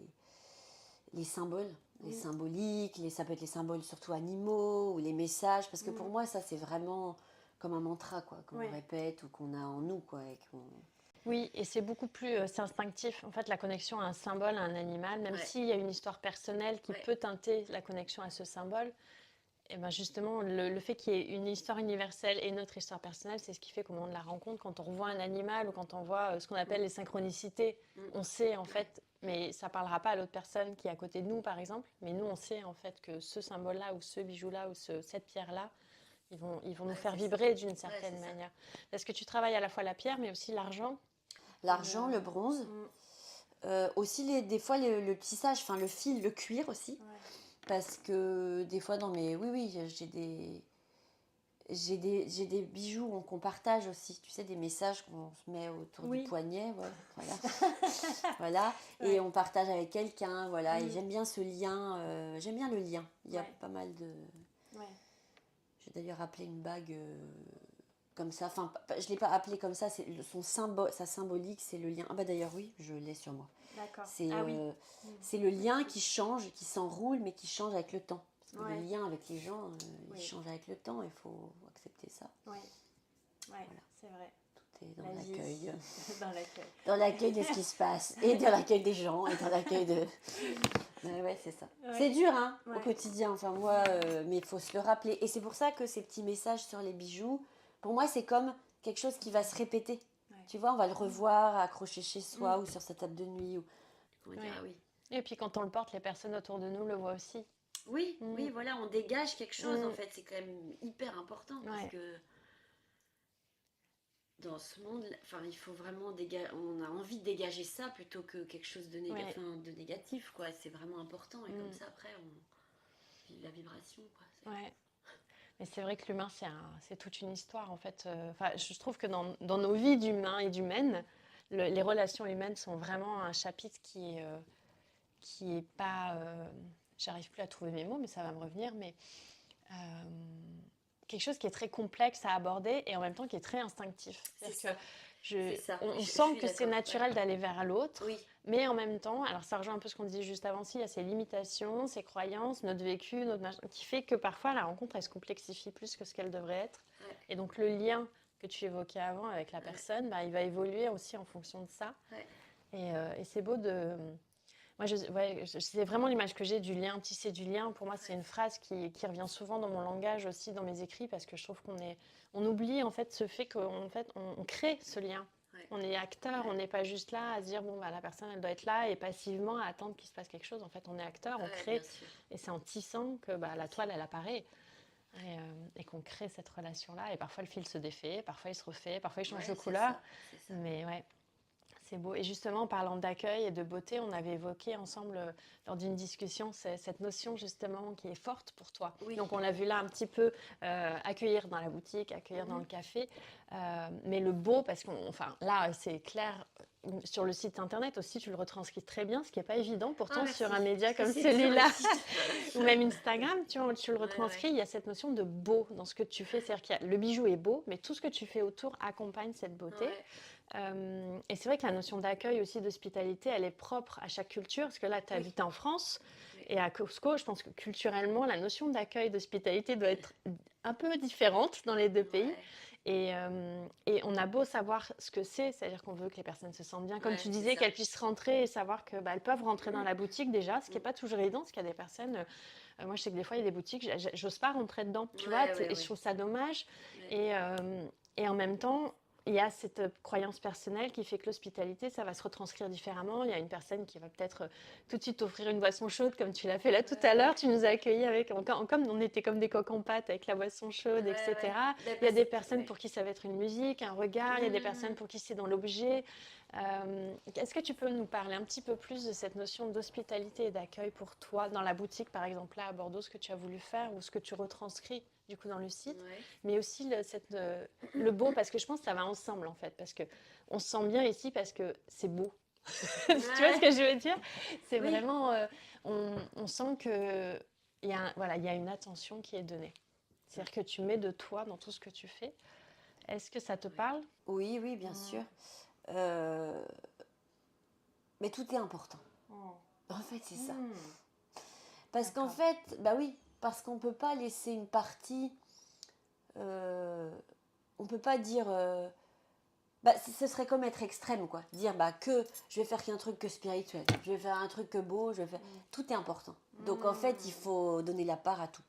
Speaker 2: les symboles, les symboliques, ça peut être les symboles surtout animaux ou les messages, parce que pour moi ça c'est vraiment comme un mantra, quoi, qu'on répète ou qu'on a en nous, quoi.
Speaker 3: Oui, et c'est beaucoup plus c'est instinctif. En fait, la connexion à un symbole, à un animal, même s'il y a une histoire personnelle qui peut teinter la connexion à ce symbole, et ben justement, le fait qu'il y ait une histoire universelle et notre histoire personnelle, c'est ce qui fait comment on la rencontre. Quand on revoit un animal ou quand on voit ce qu'on appelle les synchronicités, on sait en fait, mais ça ne parlera pas à l'autre personne qui est à côté de nous, par exemple. Mais nous, on sait en fait que ce symbole-là ou ce bijou-là ou cette pierre-là, ils vont nous faire vibrer d'une certaine manière. Parce que tu travailles à la fois la pierre, mais aussi l'argent.
Speaker 2: L'argent, le bronze, aussi des fois le tissage, enfin le fil, le cuir aussi. Parce que des fois dans mes... Oui, j'ai des bijoux qu'on partage aussi. Tu sais, des messages qu'on se met autour du poignet. Voilà. Voilà. Et on partage avec quelqu'un. Voilà. Et j'aime bien ce lien. J'aime bien le lien. Il y a pas mal de... J'ai d'ailleurs appelé une bague... comme ça, enfin, je ne l'ai pas appelé comme ça, sa symbolique, c'est le lien. Ah bah d'ailleurs, oui, je l'ai sur moi.
Speaker 1: D'accord.
Speaker 2: C'est le lien qui change, qui s'enroule, mais qui change avec le temps. Parce que le lien avec les gens, il change avec le temps, il faut accepter ça.
Speaker 1: Oui,
Speaker 2: voilà.
Speaker 1: C'est vrai.
Speaker 2: Tout est dans l'accueil.
Speaker 1: Dans l'accueil.
Speaker 2: Dans l'accueil de ce qui se passe, et dans l'accueil des gens, et dans l'accueil de... Ouais, c'est ça. C'est dur, hein, au quotidien, enfin moi, mais il faut se le rappeler. Et c'est pour ça que ces petits messages sur les bijoux, pour moi, c'est comme quelque chose qui va se répéter. Tu vois, on va le revoir accroché chez soi ou sur sa table de nuit.
Speaker 3: Et puis quand on le porte, les personnes autour de nous le voient aussi.
Speaker 2: Oui, oui, voilà, on dégage quelque chose en fait, c'est quand même hyper important parce que dans ce monde, enfin, il faut vraiment on a envie de dégager ça plutôt que quelque chose de, de négatif, quoi. C'est vraiment important et comme ça après on vit la vibration, quoi.
Speaker 3: Ouais. Mais c'est vrai que l'humain, c'est toute une histoire en fait. Enfin, je trouve que dans nos vies d'humains et d'humaines, les relations humaines sont vraiment un chapitre qui est pas. J'arrive plus à trouver mes mots, mais ça va me revenir. Mais euh, quelque chose qui est très complexe à aborder et en même temps qui est très instinctif. C'est-à-dire que on sent que c'est naturel d'aller vers l'autre, mais en même temps, alors ça rejoint un peu ce qu'on disait juste avant, il y a ces limitations, ces croyances, notre vécu, qui fait que parfois la rencontre, elle se complexifie plus que ce qu'elle devrait être.
Speaker 2: Ouais.
Speaker 3: Et donc le lien que tu évoquais avant avec la personne, bah, il va évoluer aussi en fonction de ça.
Speaker 2: Ouais.
Speaker 3: Et c'est beau de... Moi, c'est vraiment l'image que j'ai du lien, tisser du lien. Pour moi, c'est une phrase qui revient souvent dans mon langage aussi, dans mes écrits, parce que je trouve on oublie en fait ce fait qu'on fait, on crée ce lien. Ouais. On est acteur, on n'est pas juste là à se dire bon bah la personne elle doit être là et passivement à attendre qu'il se passe quelque chose. En fait, on est acteur, on crée, et c'est en tissant que bah, la toile elle apparaît. Et qu'on crée cette relation-là. Et parfois le fil se défait, parfois il se refait, parfois il change de couleur. Ça. Mais ouais. C'est beau. Et justement, en parlant d'accueil et de beauté, on avait évoqué ensemble, lors d'une discussion, cette notion justement qui est forte pour toi. Oui. Donc on l'a vu là un petit peu, accueillir dans la boutique, accueillir dans le café. Mais le beau, parce là, c'est clair, sur le site internet aussi, tu le retranscris très bien, ce qui n'est pas évident. Pourtant, sur un média comme celui-là, ou même Instagram, tu le retranscris, il y a cette notion de beau dans ce que tu fais. C'est-à-dire que le bijou est beau, mais tout ce que tu fais autour accompagne cette beauté. Ouais. Et c'est vrai que la notion d'accueil aussi, d'hospitalité, elle est propre à chaque culture, parce que là, tu as habité en France, et à Cusco, je pense que culturellement, la notion d'accueil, d'hospitalité doit être un peu différente dans les deux pays. Et on a beau savoir ce que c'est-à-dire qu'on veut que les personnes se sentent bien, comme tu disais, qu'elles puissent rentrer et savoir que elles peuvent rentrer dans la boutique déjà, ce qui n'est pas toujours évident, parce qu'il y a des personnes... moi, je sais que des fois, il y a des boutiques, j'ose pas rentrer dedans, tu vois, et je trouve ça dommage. Et en même temps... Il y a cette croyance personnelle qui fait que l'hospitalité, ça va se retranscrire différemment. Il y a une personne qui va peut-être tout de suite offrir une boisson chaude, comme tu l'as fait là tout à l'heure. Tu nous as accueillis comme on était comme des coques en pâte avec la boisson chaude, etc. Il y a des personnes pour qui ça va être une musique, un regard. Il y a des personnes pour qui c'est dans l'objet. Est-ce que tu peux nous parler un petit peu plus de cette notion d'hospitalité et d'accueil pour toi dans la boutique, par exemple là à Bordeaux, ce que tu as voulu faire ou ce que tu retranscris du coup dans le site, mais aussi le beau, parce que je pense que ça va ensemble en fait, parce que on se sent bien ici parce que c'est beau. Tu vois ce que je veux dire? C'est vraiment, on sent que il y a une attention qui est donnée. C'est-à-dire que tu mets de toi dans tout ce que tu fais. Est-ce que ça te parle?
Speaker 2: Oui, bien sûr. Mais tout est important. En fait, c'est ça. Parce qu'en fait, parce qu'on ne peut pas laisser une partie... on ne peut pas dire... ce serait comme être extrême, quoi. Dire que je vais faire qu'un truc que spirituel, je vais faire un truc que beau, je vais faire... Tout est important. Donc en fait, il faut donner la part à tout.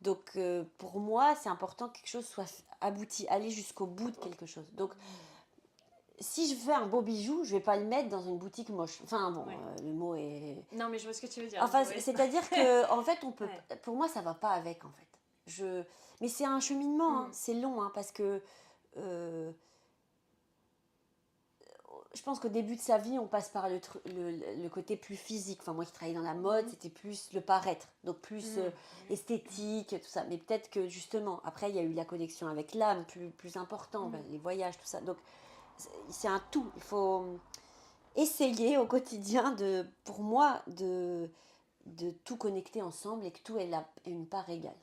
Speaker 2: Donc pour moi, c'est important que quelque chose soit abouti, aller jusqu'au bout de quelque chose. Donc si je fais un beau bijou, je vais pas le mettre dans une boutique moche. Enfin bon, le mot est...
Speaker 3: Non, mais je vois ce que tu veux dire.
Speaker 2: Enfin, c'est-à-dire que en fait, on peut... Pour moi, ça va pas avec, en fait. Mais c'est un cheminement, hein, c'est long, hein, parce que... je pense qu'au début de sa vie, on passe par le côté plus physique. Enfin, moi qui travaillais dans la mode, c'était plus le paraître, donc plus esthétique, tout ça. Mais peut-être que justement, après, il y a eu la connexion avec l'âme, plus important, les voyages, tout ça. Donc, c'est un tout. Il faut essayer au quotidien, pour moi, de tout connecter ensemble et que tout ait une part égale.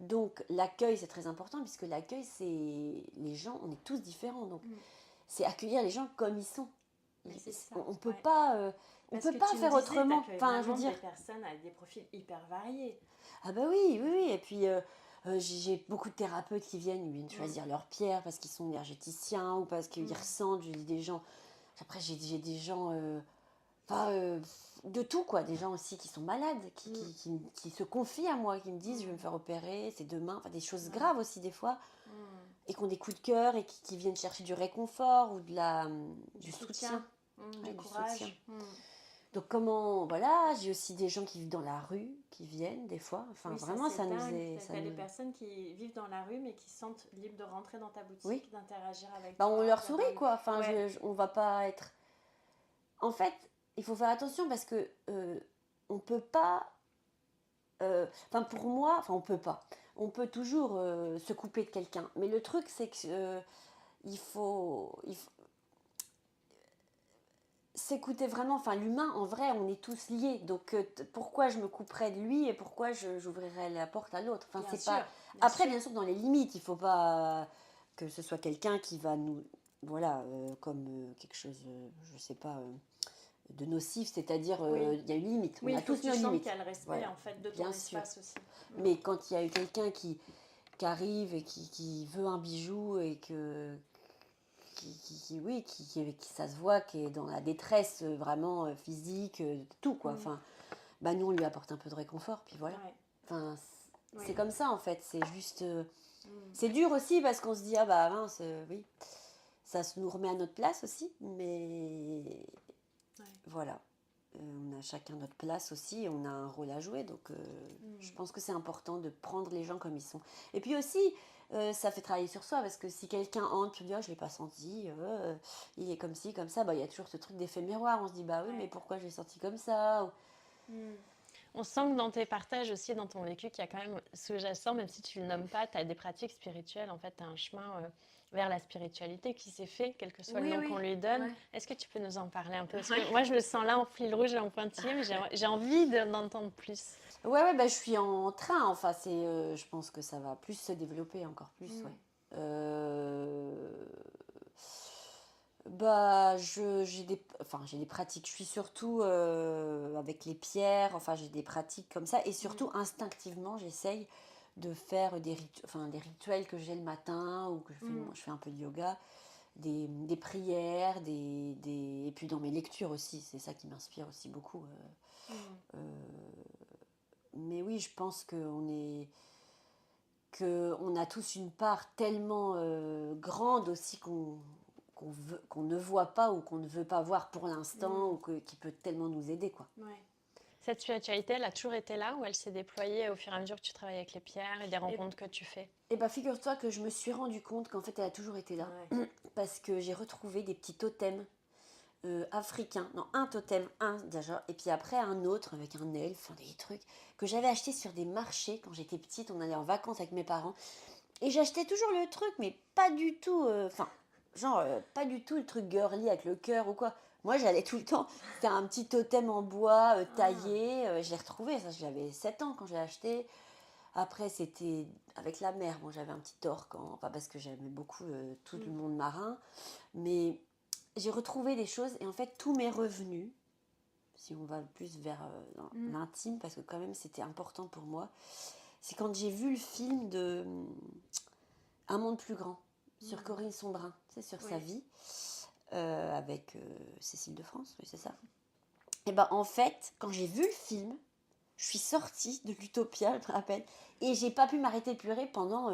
Speaker 2: Donc, l'accueil, c'est très important, puisque l'accueil, c'est les gens, on est tous différents. Donc, c'est accueillir les gens comme ils sont. On peut pas, on peut pas faire autrement.
Speaker 3: Enfin, je veux dire, des personnes avec des profils hyper variés.
Speaker 2: Ah bah oui. Et puis j'ai beaucoup de thérapeutes qui viennent choisir leur pierre parce qu'ils sont énergéticiens ou parce qu'ils ressentent. Je dis des gens. Après j'ai des gens, de tout quoi. Des gens aussi qui sont malades, qui se confient à moi, qui me disent je vais me faire opérer, c'est demain. Enfin des choses graves aussi des fois. Et qui ont des coups de cœur et qui viennent chercher du réconfort ou du soutien.
Speaker 3: Du courage.
Speaker 2: Donc comment, voilà, j'ai aussi des gens qui vivent dans la rue, qui viennent des fois. Enfin,
Speaker 1: oui,
Speaker 2: vraiment, ça nous
Speaker 1: dingue.
Speaker 2: est...
Speaker 1: T'as des personnes qui vivent dans la rue, mais qui se sentent libres de rentrer dans ta boutique,
Speaker 2: oui.
Speaker 1: d'interagir avec
Speaker 2: Bah,
Speaker 1: toi.
Speaker 2: on leur sourit, quoi. Enfin,
Speaker 1: Ouais.
Speaker 2: on va pas être... En fait, il faut faire attention parce que on peut pas... Enfin, pour moi, enfin, on peut pas. On peut toujours se couper de quelqu'un. Mais le truc, c'est que il faut s'écouter vraiment. Enfin, l'humain, en vrai, on est tous liés. Donc, pourquoi je me couperais de lui et pourquoi j'ouvrirais la porte à l'autre? Enfin, c'est pas. Après, bien sûr, dans les limites, il faut pas que ce soit quelqu'un qui va nous, voilà, comme quelque chose, je sais pas, de nocif. C'est-à-dire, il y a une limite.
Speaker 1: Oui,
Speaker 2: on a tous nos limites.
Speaker 1: Qu'il y a le respect
Speaker 2: Voilà.
Speaker 1: en fait de ton
Speaker 2: Bien
Speaker 1: espace
Speaker 2: sûr.
Speaker 1: aussi.
Speaker 2: Mais quand il y a eu quelqu'un qui arrive et qui veut un bijou et oui, qui ça se voit, qui est dans la détresse vraiment physique, tout quoi. Enfin, bah nous on lui apporte un peu de réconfort, puis voilà.
Speaker 1: Ouais.
Speaker 2: Enfin, c'est comme ça en fait. C'est juste, c'est dur aussi parce qu'on se dit ah bah mince, oui, ça nous remet à notre place aussi, mais voilà. On a chacun notre place aussi, et on a un rôle à jouer, donc je pense que c'est important de prendre les gens comme ils sont. Et puis aussi, ça fait travailler sur soi, parce que si quelqu'un entre, tu dis oh, je ne l'ai pas senti, il est comme ci, comme ça, bah, y a toujours ce truc d'effet miroir, on se dit bah oui, mais pourquoi je l'ai senti comme ça
Speaker 3: On sent que dans tes partages aussi, dans ton vécu, qu'il y a quand même sous-jacent, même si tu ne le nommes pas, tu as des pratiques spirituelles, en fait, tu as un chemin vers la spiritualité qui s'est fait, quel que soit le nom qu'on lui donne. Ouais. Est-ce que tu peux nous en parler un peu? Parce que moi, je le sens là en fil rouge et en pointillé, mais j'ai envie d'entendre plus.
Speaker 2: Ouais, bah, je suis en train, enfin, je pense que ça va plus se développer encore plus, ouais. Bah, j'ai des pratiques. Je suis surtout avec les pierres, enfin, j'ai des pratiques comme ça. Et surtout, instinctivement, j'essaye de faire des rituels que j'ai le matin ou que je fais un peu de yoga, des prières, et puis dans mes lectures aussi, c'est ça qui m'inspire aussi beaucoup. Mais oui, je pense qu'on a tous une part tellement grande aussi qu'on ne voit pas ou qu'on ne veut pas voir pour l'instant ou qui peut tellement nous aider, quoi.
Speaker 3: Ouais. Cette spiritualité, elle a toujours été là ou elle s'est déployée au fur et à mesure que tu travailles avec les pierres et des rencontres que tu fais?
Speaker 2: Eh bien, figure-toi que je me suis rendu compte qu'en fait, elle a toujours été là. Ouais. Parce que j'ai retrouvé des petits totems africains. Non, un totem, un déjà. Et puis après, un autre avec un elfe, des trucs que j'avais acheté sur des marchés quand j'étais petite. On allait en vacances avec mes parents. Et j'achetais toujours le truc, mais pas du tout... pas du tout le truc girly avec le cœur ou quoi. Moi, j'allais tout le temps. C'était un petit totem en bois taillé. Je l'ai retrouvé. Ça, j'avais 7 ans quand j'ai acheté. Après, c'était avec la mer. Bon, j'avais un petit orque, pas parce que j'aimais beaucoup tout le monde marin. Mais j'ai retrouvé des choses. Et en fait, tout m'est revenu. Si on va plus vers l'intime, parce que quand même, c'était important pour moi. C'est quand j'ai vu le film de Un monde plus grand, sur Corinne Sombrin, c'est sur sa vie, avec Cécile de France, oui, c'est ça. Et ben en fait, quand j'ai vu le film, je suis sortie de l'Utopia, je me rappelle, et j'ai pas pu m'arrêter de pleurer pendant,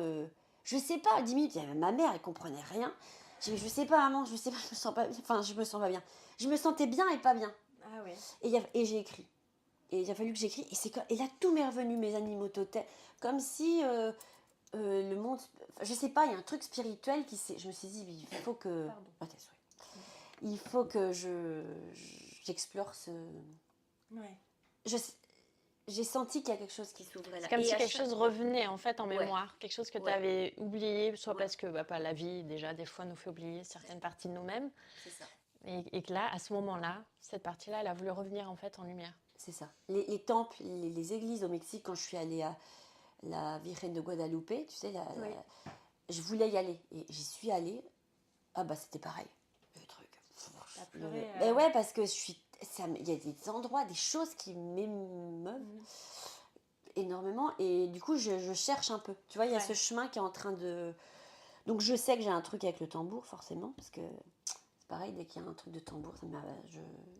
Speaker 2: je sais pas, 10 minutes. Il y avait ma mère, elle comprenait rien. J'ai dit, je sais pas, maman, je sais pas, je me sens pas bien. Enfin, je me sens pas bien. Je me sentais bien et pas bien.
Speaker 1: Ah ouais.
Speaker 2: Et j'ai écrit. Et il a fallu que j'écris. Et là, tout m'est revenu, mes animaux totems. Comme si le monde... Je sais pas, il y a un truc spirituel qui s'est... Je me suis dit, il faut que... Il faut que j'explore ce...
Speaker 1: Ouais.
Speaker 2: J'ai senti qu'il y a quelque chose qui s'ouvrait là.
Speaker 3: C'est comme si quelque chose revenait en fait en mémoire, quelque chose que tu avais oublié, soit parce que la vie déjà des fois nous fait oublier certaines parties de nous-mêmes.
Speaker 2: C'est ça.
Speaker 3: Et que là, à ce moment-là, cette partie-là, elle a voulu revenir en fait en lumière.
Speaker 2: C'est ça. Les temples, les églises au Mexique, quand je suis allée à la Virgen de Guadalupe, tu sais, je voulais y aller. Et j'y suis allée. Ah bah c'était pareil. Le truc.
Speaker 1: T'as pleuré,
Speaker 2: Mais ouais, parce que il y a des endroits, des choses qui m'émeuvent énormément. Et du coup, je cherche un peu. Tu vois, il y a ce chemin qui est en train de... Donc je sais que j'ai un truc avec le tambour, forcément, parce que... Pareil, dès qu'il y a un truc de tambour,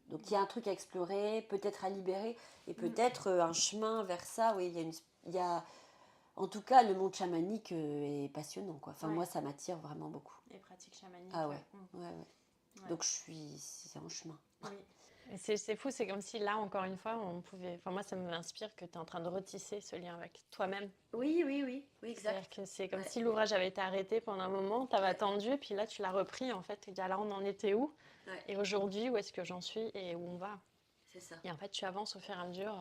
Speaker 2: donc il y a un truc à explorer, peut-être à libérer, et peut-être un chemin vers ça. Oui, il y a en tout cas, le monde chamanique est passionnant, quoi. Enfin, moi, ça m'attire vraiment beaucoup.
Speaker 1: Les pratiques chamaniques.
Speaker 2: Ah ouais. Ouais. Donc c'est en chemin.
Speaker 1: Oui.
Speaker 3: C'est fou, c'est comme si là, encore une fois, on pouvait. Enfin, moi, ça m'inspire que tu es en train de retisser ce lien avec toi-même.
Speaker 2: Oui, exact.
Speaker 3: C'est-à-dire que c'est comme si l'ouvrage avait été arrêté pendant un moment, tu avais attendu, et puis là, tu l'as repris, en fait. Tu dis, alors, on en était où? Et aujourd'hui, où est-ce que j'en suis et où on va?
Speaker 2: C'est ça.
Speaker 3: Et en fait, tu avances au fur et à mesure.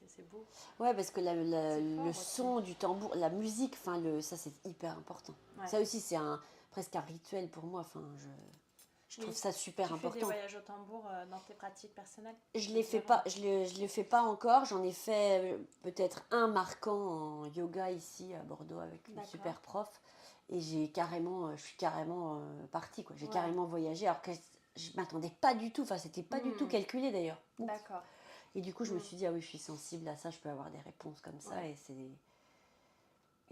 Speaker 3: C'est beau.
Speaker 2: Ouais, parce que le
Speaker 3: aussi.
Speaker 2: son du tambour, la musique, ça c'est hyper important.
Speaker 3: Ouais.
Speaker 2: Ça aussi, c'est presque un rituel pour moi. Je trouve ça super important.
Speaker 3: Tu fais des voyages au tambour dans tes pratiques personnelles?
Speaker 2: Je les fais pas, je le fais pas encore. J'en ai fait peut-être un marquant en yoga ici à Bordeaux avec une super prof. Et je suis carrément partie, quoi. J'ai carrément voyagé alors que je m'attendais pas du tout. Enfin, c'était pas du tout calculé d'ailleurs.
Speaker 3: D'accord.
Speaker 2: Et du coup, je me suis dit, ah oui, je suis sensible à ça, je peux avoir des réponses comme ça. Et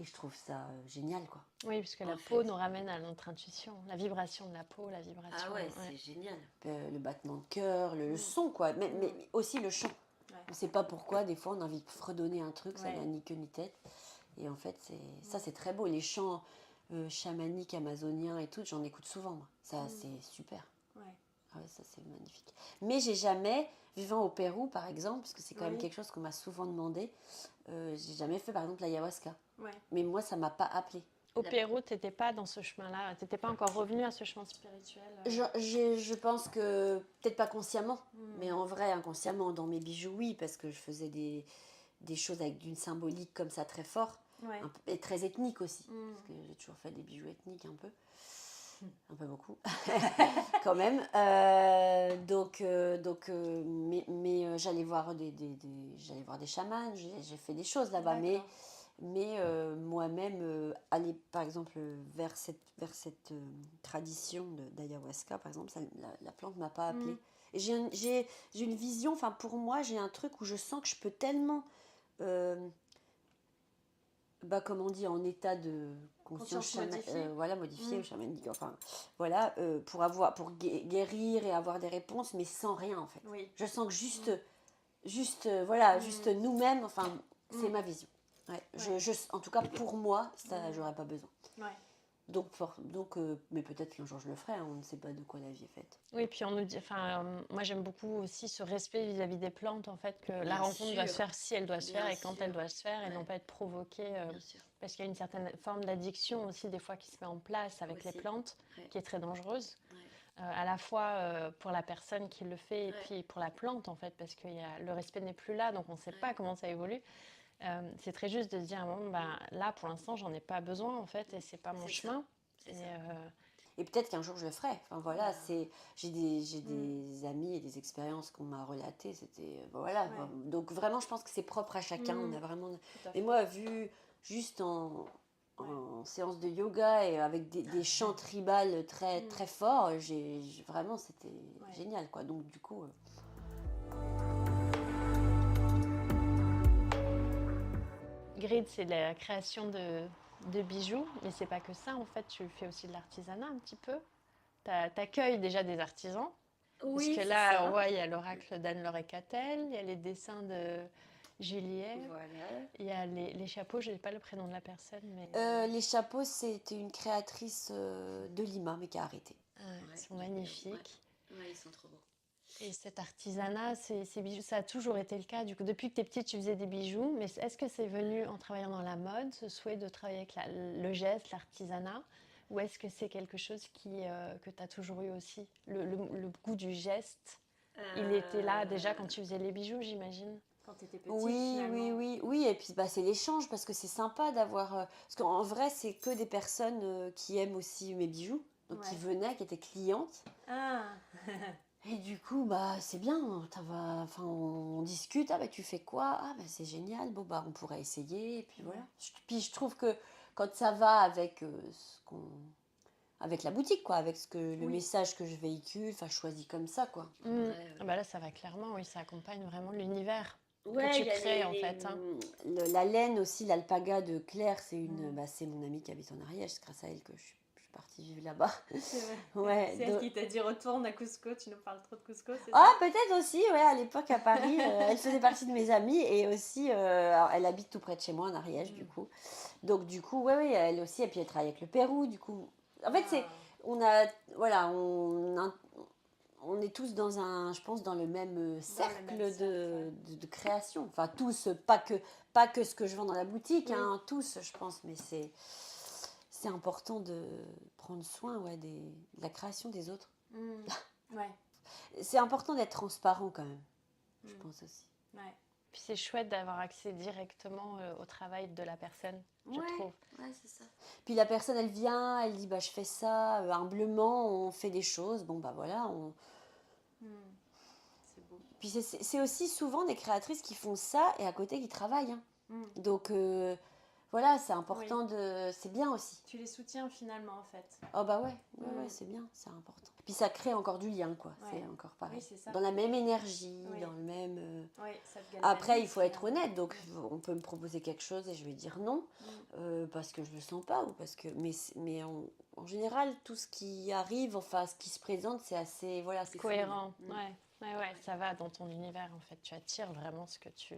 Speaker 2: je trouve ça génial, quoi.
Speaker 3: Oui, puisque la peau nous ramène à notre intuition. La vibration de la peau, la vibration.
Speaker 2: Ah ouais, c'est génial. Le battement de cœur, le son, quoi. Mais aussi le chant. On ne sait pas pourquoi, des fois, on a envie de fredonner un truc, ça n'a ni queue ni tête. Et en fait, ça, c'est très beau. Les chants chamaniques, amazoniens et tout, j'en écoute souvent, moi. Ça, c'est super. Ah ouais, ça, c'est magnifique. Mais j'ai jamais, vivant au Pérou, par exemple, parce que c'est quand même quelque chose qu'on m'a souvent demandé, j'ai jamais fait, par exemple, l'ayahuasca. Mais moi, ça m'a pas appelé.
Speaker 3: Au Pérou, tu n'étais pas dans ce chemin-là, tu n'étais pas encore revenu à ce chemin spirituel.
Speaker 2: Je pense que, peut-être pas consciemment, mais en vrai, inconsciemment, dans mes bijoux, oui, parce que je faisais des choses avec d'une symbolique comme ça très fort, et très ethnique aussi, parce que j'ai toujours fait des bijoux ethniques un peu beaucoup, quand même. Mais j'allais voir j'allais voir des chamans, j'ai fait des choses là-bas, mais moi-même, aller par exemple vers cette tradition d'ayahuasca, par exemple, la plante ne m'a pas appelée. Et j'ai une vision, enfin pour moi, j'ai un truc où je sens que je peux tellement, comme on dit, en état de conscience modifiée, chamanique, enfin voilà, pour guérir et avoir des réponses, mais sans rien en fait. Je sens que juste nous-mêmes, enfin c'est ma vision. En tout cas pour moi, ça j'aurais pas besoin. Donc mais peut-être qu'un jour je le ferai, on ne sait pas de quoi la vie est faite.
Speaker 3: Oui, puis on nous dit, moi j'aime beaucoup aussi ce respect vis-à-vis des plantes, en fait, que la rencontre doit se faire si elle doit se faire et quand elle doit se faire et non pas être provoquée, parce qu'il y a une certaine forme d'addiction aussi des fois qui se met en place avec les plantes, qui est très dangereuse, à la fois pour la personne qui le fait et puis pour la plante en fait, parce que le respect n'est plus là, donc on ne sait pas comment ça évolue. C'est très juste de se dire là pour l'instant j'en ai pas besoin en fait et c'est pas mon chemin.
Speaker 2: Et peut-être qu'un jour je le ferai. Enfin voilà, j'ai des amis et des expériences qu'on m'a relatées. C'était donc vraiment je pense que c'est propre à chacun. On a vraiment. Et moi vu juste en séance de yoga et avec des chants tribales très très forts, vraiment c'était génial quoi. Donc du coup.
Speaker 3: Grid, c'est la création de bijoux, mais c'est pas que ça en fait, tu fais aussi de l'artisanat un petit peu. T'accueilles déjà des artisans.
Speaker 2: Oui,
Speaker 3: parce que là, on voit, il y a l'oracle d'Anne-Laure Catel, il y a les dessins de Juliet, il y a les chapeaux, je n'ai pas le prénom de la personne. Mais...
Speaker 2: les chapeaux, c'était une créatrice de Lima, mais qui a arrêté.
Speaker 3: Ils sont magnifiques.
Speaker 2: Ouais, ils sont trop beaux.
Speaker 3: Et cet artisanat, ces bijoux, ça a toujours été le cas. Du coup, depuis que tu es petite, tu faisais des bijoux. Mais est-ce que c'est venu en travaillant dans la mode, ce souhait de travailler avec le geste, l'artisanat? Ou est-ce que c'est quelque chose que tu as toujours eu aussi? Le goût du geste, il était là déjà quand tu faisais les bijoux, j'imagine? Quand tu étais petite,
Speaker 2: Oui. Et puis c'est l'échange, parce que c'est sympa d'avoir... parce qu'en vrai, c'est que des personnes qui aiment aussi mes bijoux. Donc qui venaient, qui étaient clientes.
Speaker 3: Ah.
Speaker 2: Et du coup, c'est bien, on discute, tu fais quoi? C'est génial, on pourrait essayer, et puis voilà. Puis je trouve que quand ça va avec avec la boutique, quoi, avec le message que je véhicule, je choisis comme ça, quoi.
Speaker 3: Là, ça va clairement, oui, ça accompagne vraiment l'univers que tu crées, en fait.
Speaker 2: La laine aussi, l'alpaga de Claire, c'est c'est mon amie qui habite en Ariège, c'est grâce à elle que je suis partie vivre là-bas.
Speaker 3: C'est vrai. C'est elle qui t'a dit retourne à Cusco, tu nous parles trop de Cusco, c'est ça?
Speaker 2: Peut-être aussi, à l'époque à Paris, elle faisait partie de mes amies et aussi, elle habite tout près de chez moi en Ariège du coup. Donc du coup, elle aussi, et puis elle travaille avec le Pérou du coup. En fait, on est tous je pense, dans le même cercle de création. Enfin, tous, pas que ce que je vends dans la boutique, hein, tous, je pense, mais c'est important de prendre soin de la création des autres.
Speaker 1: Ouais.
Speaker 2: C'est important d'être transparent quand même, je pense aussi.
Speaker 3: Ouais. Puis c'est chouette d'avoir accès directement au travail de la personne, je trouve.
Speaker 2: Ouais, c'est ça. Puis la personne, elle vient, elle dit, je fais ça, humblement, on fait des choses, voilà,
Speaker 1: C'est beau.
Speaker 2: Puis c'est aussi souvent des créatrices qui font ça et à côté qui travaillent. Hein. Donc voilà, c'est important c'est bien aussi.
Speaker 1: Tu les soutiens finalement en fait.
Speaker 2: Oh ouais, c'est bien, c'est important. Puis ça crée encore du lien, quoi. Ouais. C'est encore pareil.
Speaker 1: Oui, c'est ça.
Speaker 2: Dans la même énergie, dans le même...
Speaker 1: ça te
Speaker 2: Après, il faut être honnête, donc on peut me proposer quelque chose et je vais dire non, parce que je le sens pas, ou parce que... Mais en général, tout ce qui arrive, enfin, ce qui se présente, c'est assez... Voilà, c'est
Speaker 3: cohérent. Ouais, ça va dans ton univers, en fait. Tu attires vraiment ce que tu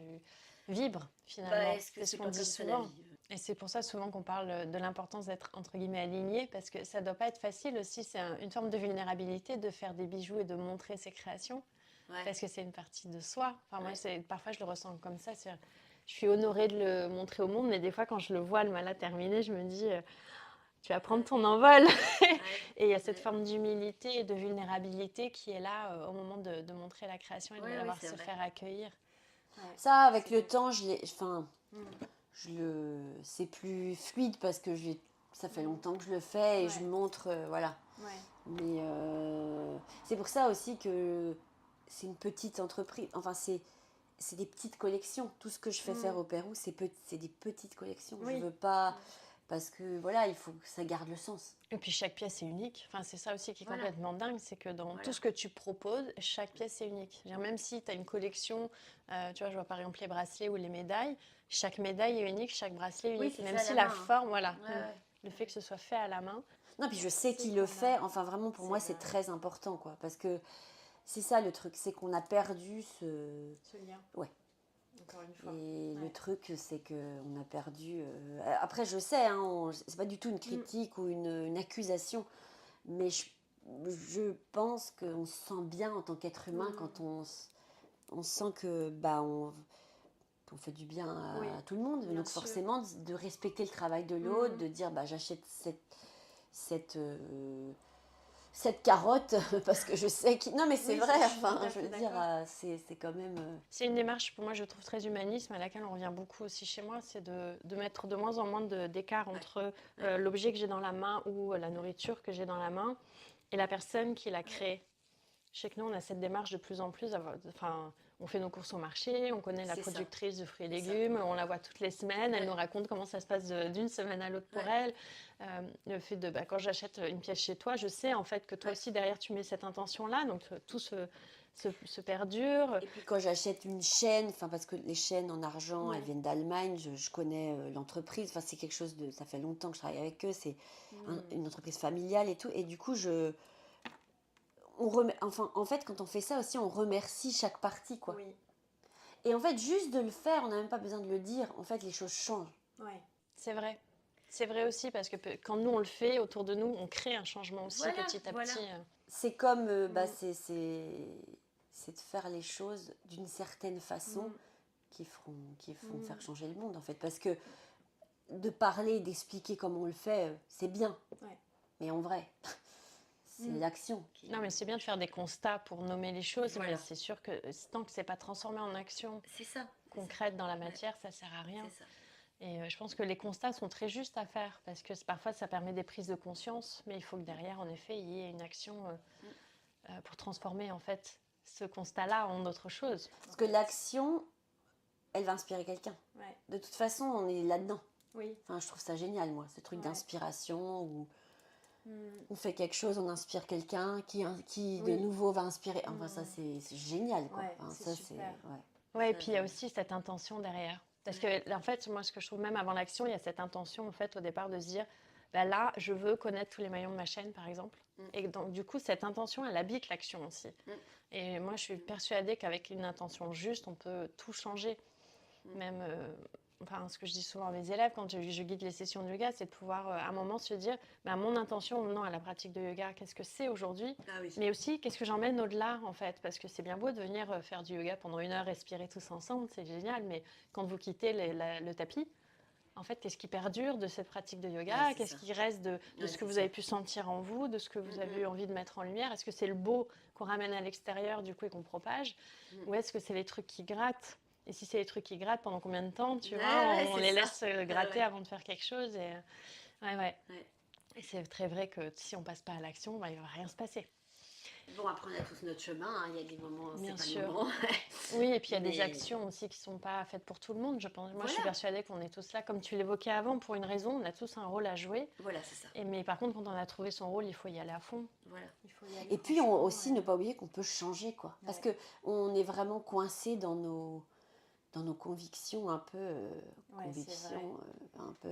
Speaker 3: vibres, finalement.
Speaker 2: C'est ce qu'on dit
Speaker 3: souvent. Et c'est pour ça souvent qu'on parle de l'importance d'être entre guillemets aligné, parce que ça doit pas être facile aussi, c'est une forme de vulnérabilité de faire des bijoux et de montrer ses créations, parce que c'est une partie de soi. Enfin, moi, parfois je le ressens comme ça, je suis honorée de le montrer au monde, mais des fois quand je le vois le mala terminé, je me dis tu vas prendre ton envol. Et il y a cette forme d'humilité et de vulnérabilité qui est là au moment de montrer la création et de l'avoir se faire accueillir.
Speaker 2: Ça, avec le temps, c'est plus fluide parce que ça fait longtemps que je le fais et je montre, voilà. Mais c'est pour ça aussi que c'est une petite entreprise. Enfin, c'est des petites collections. Tout ce que je fais faire au Pérou, c'est des petites collections. Je veux pas... Parce que voilà, il faut que ça garde le sens.
Speaker 3: Et puis chaque pièce est unique. Enfin, c'est ça aussi qui est complètement dingue, c'est que dans tout ce que tu proposes, chaque pièce est unique. Même si tu as une collection, tu vois, je vois par exemple les bracelets ou les médailles, chaque médaille est unique, chaque bracelet est unique. Même si la forme, le fait que ce soit fait à la main.
Speaker 2: Non, puis je sais qui le fait. Enfin, vraiment, pour moi, c'est très important, quoi. Parce que c'est ça le truc, c'est qu'on a perdu
Speaker 1: ce lien.
Speaker 2: Ouais.
Speaker 1: Encore une fois.
Speaker 2: Et le truc, c'est qu'on a perdu... Après, je sais, hein, c'est pas du tout une critique ou une accusation, mais je pense qu'on se sent bien en tant qu'être humain quand on sent que on fait du bien à tout le monde.
Speaker 1: Bien
Speaker 2: donc
Speaker 1: sûr.
Speaker 2: Forcément, de respecter le travail de l'autre, de dire j'achète cette carotte parce que je sais que... Non, mais c'est vrai, enfin, je veux dire, c'est quand même...
Speaker 3: C'est une démarche, pour moi, je trouve très humaniste, à laquelle on revient beaucoup aussi chez moi, c'est de mettre de moins en moins d'écart entre l'objet que j'ai dans la main ou la nourriture que j'ai dans la main et la personne qui l'a créée. Je sais que nous, on a cette démarche de plus en plus, on fait nos courses au marché, on connaît la productrice de fruits et légumes, on la voit toutes les semaines, elle nous raconte comment ça se passe d'une semaine à l'autre pour elle. Le fait de, quand j'achète une pièce chez toi, je sais en fait que toi aussi derrière tu mets cette intention-là, donc tout se perdure.
Speaker 2: Et puis quand j'achète une chaîne, parce que les chaînes en argent, elles viennent d'Allemagne, je connais l'entreprise, ça fait longtemps que je travaille avec eux, c'est une entreprise familiale et tout, et du coup en fait, quand on fait ça aussi, on remercie chaque partie, quoi.
Speaker 1: Oui.
Speaker 2: Et en fait, juste de le faire, on n'a même pas besoin de le dire. En fait, les choses changent.
Speaker 1: Ouais.
Speaker 3: C'est vrai. C'est vrai aussi, parce que quand nous, on le fait, autour de nous, on crée un changement aussi petit à petit.
Speaker 2: C'est comme, c'est de faire les choses d'une certaine façon qui font faire changer le monde, en fait. Parce que de parler, d'expliquer comment on le fait, c'est bien.
Speaker 1: Ouais.
Speaker 2: Mais en vrai... C'est l'action.
Speaker 3: Non, mais c'est bien de faire des constats pour nommer les choses, mais c'est sûr que tant que c'est pas transformé en action concrète dans la matière, ça sert à rien. Et je pense que les constats sont très justes à faire, parce que parfois ça permet des prises de conscience, mais il faut que derrière, en effet, il y ait une action pour transformer en fait ce constat-là en autre chose.
Speaker 2: Parce que l'action, elle va inspirer quelqu'un.
Speaker 1: Ouais.
Speaker 2: De toute façon, on est là-dedans.
Speaker 1: Oui.
Speaker 2: Enfin, je trouve ça génial, moi, ce truc d'inspiration où on fait quelque chose, on inspire quelqu'un qui de nouveau va inspirer. Enfin, ça, c'est génial, quoi.
Speaker 1: Ouais,
Speaker 2: c'est
Speaker 1: super.
Speaker 3: Et puis il y a aussi cette intention derrière. Parce que, en fait, moi, ce que je trouve même avant l'action, il y a cette intention, en fait, au départ, de se dire, là, je veux connaître tous les maillons de ma chaîne, par exemple. Et donc, du coup, cette intention, elle habite l'action aussi. Et moi, je suis persuadée qu'avec une intention juste, on peut tout changer. Même enfin, ce que je dis souvent à mes élèves quand je guide les sessions de yoga, c'est de pouvoir à un moment se dire, bah, mon intention maintenant à la pratique de yoga, qu'est-ce que c'est aujourd'hui, mais aussi qu'est-ce que j'emmène au-delà en fait, parce que c'est bien beau de venir faire du yoga pendant 1 heure, respirer tous ensemble, c'est génial, mais quand vous quittez le tapis, en fait, qu'est-ce qui perdure de cette pratique de yoga? Qu'est-ce qui reste de ce que vous avez pu sentir en vous, de ce que vous avez eu envie de mettre en lumière? Est-ce que c'est le beau qu'on ramène à l'extérieur du coup et qu'on propage? Ou est-ce que c'est les trucs qui grattent? Et si c'est les trucs qui grattent, pendant combien de temps, tu vois, on les laisse gratter avant de faire quelque chose ouais. Et c'est très vrai que si on passe pas à l'action, bah, il va rien se passer.
Speaker 2: Bon, après, on a tous notre chemin. Hein. Il y a des moments,
Speaker 3: Bien
Speaker 2: c'est
Speaker 3: sûr.
Speaker 2: pas le moment.
Speaker 3: Oui, et puis il y a des actions aussi qui sont pas faites pour tout le monde, je pense. Moi, je suis persuadée qu'on est tous là, comme tu l'évoquais avant, pour une raison. On a tous un rôle à jouer.
Speaker 2: Voilà, c'est ça.
Speaker 3: Mais par contre, quand on a trouvé son rôle, il faut y aller à fond.
Speaker 2: Voilà.
Speaker 3: Il faut y aller
Speaker 2: et puis, aussi, ne pas oublier qu'on peut changer, quoi. Parce qu'on est vraiment coincé dans nos convictions un peu... un peu...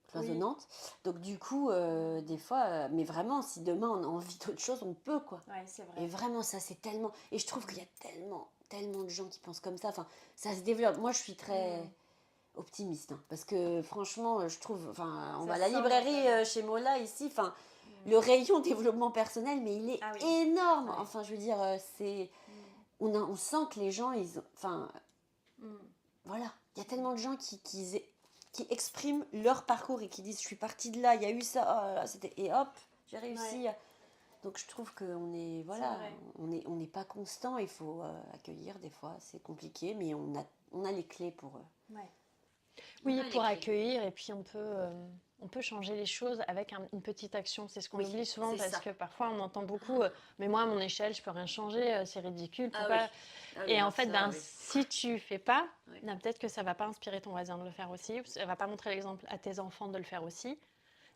Speaker 2: cloisonnante. Donc du coup, des fois, mais vraiment, si demain on a envie d'autre chose, on peut, quoi.
Speaker 3: Ouais, c'est vrai.
Speaker 2: Et vraiment, ça, c'est tellement... Et je trouve qu'il y a tellement de gens qui pensent comme ça. Enfin, ça se développe. Moi, je suis très optimiste, hein, parce que franchement, je trouve... Enfin, on va à la librairie chez Mola, ici, enfin, le rayon développement personnel, mais il est énorme. Enfin, je veux dire, c'est... On sent que les gens, ils... Enfin, voilà. Il y a tellement de gens qui expriment leur parcours et qui disent je suis partie de là, il y a eu ça, c'était et hop, j'ai réussi. Donc je trouve qu'on est on n'est pas constant, il faut accueillir des fois, c'est compliqué, mais on a les clés pour
Speaker 3: oui, pour accueillir, et puis on peut changer les choses avec une petite action. C'est ce qu'on oublie souvent, parce que parfois on entend beaucoup mais moi à mon échelle je peux rien changer, c'est ridicule. Et en fait, si tu fais pas, peut-être que ça va pas inspirer ton voisin de le faire aussi, ça va pas montrer l'exemple à tes enfants de le faire aussi.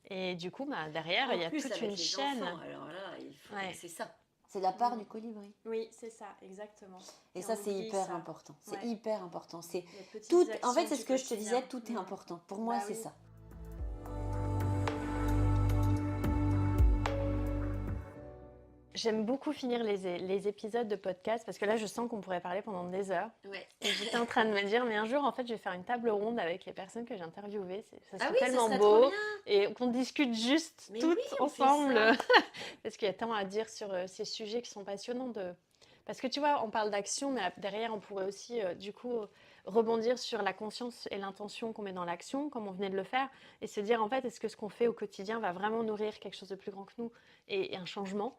Speaker 3: Et du coup, derrière, il y a toute une chaîne.
Speaker 2: Enfants, alors là, c'est ça. C'est la part du colibri.
Speaker 3: Oui, c'est ça, exactement.
Speaker 2: Et ça, c'est hyper important. C'est hyper important. C'est tout. En fait, c'est ce que je te disais, tout est important. Pour moi, c'est ça.
Speaker 3: J'aime beaucoup finir les épisodes de podcast, parce que là, je sens qu'on pourrait parler pendant des heures. Et j'étais en train de me dire, mais un jour, en fait, je vais faire une table ronde avec les personnes que j'ai interviewées. Ça serait tellement beau. Et qu'on discute juste toutes ensemble. Parce qu'il y a tant à dire sur ces sujets qui sont passionnants. Parce que tu vois, on parle d'action, mais derrière, on pourrait aussi, du coup, rebondir sur la conscience et l'intention qu'on met dans l'action, comme on venait de le faire, et se dire, en fait, est-ce que ce qu'on fait au quotidien va vraiment nourrir quelque chose de plus grand que nous et un changement ?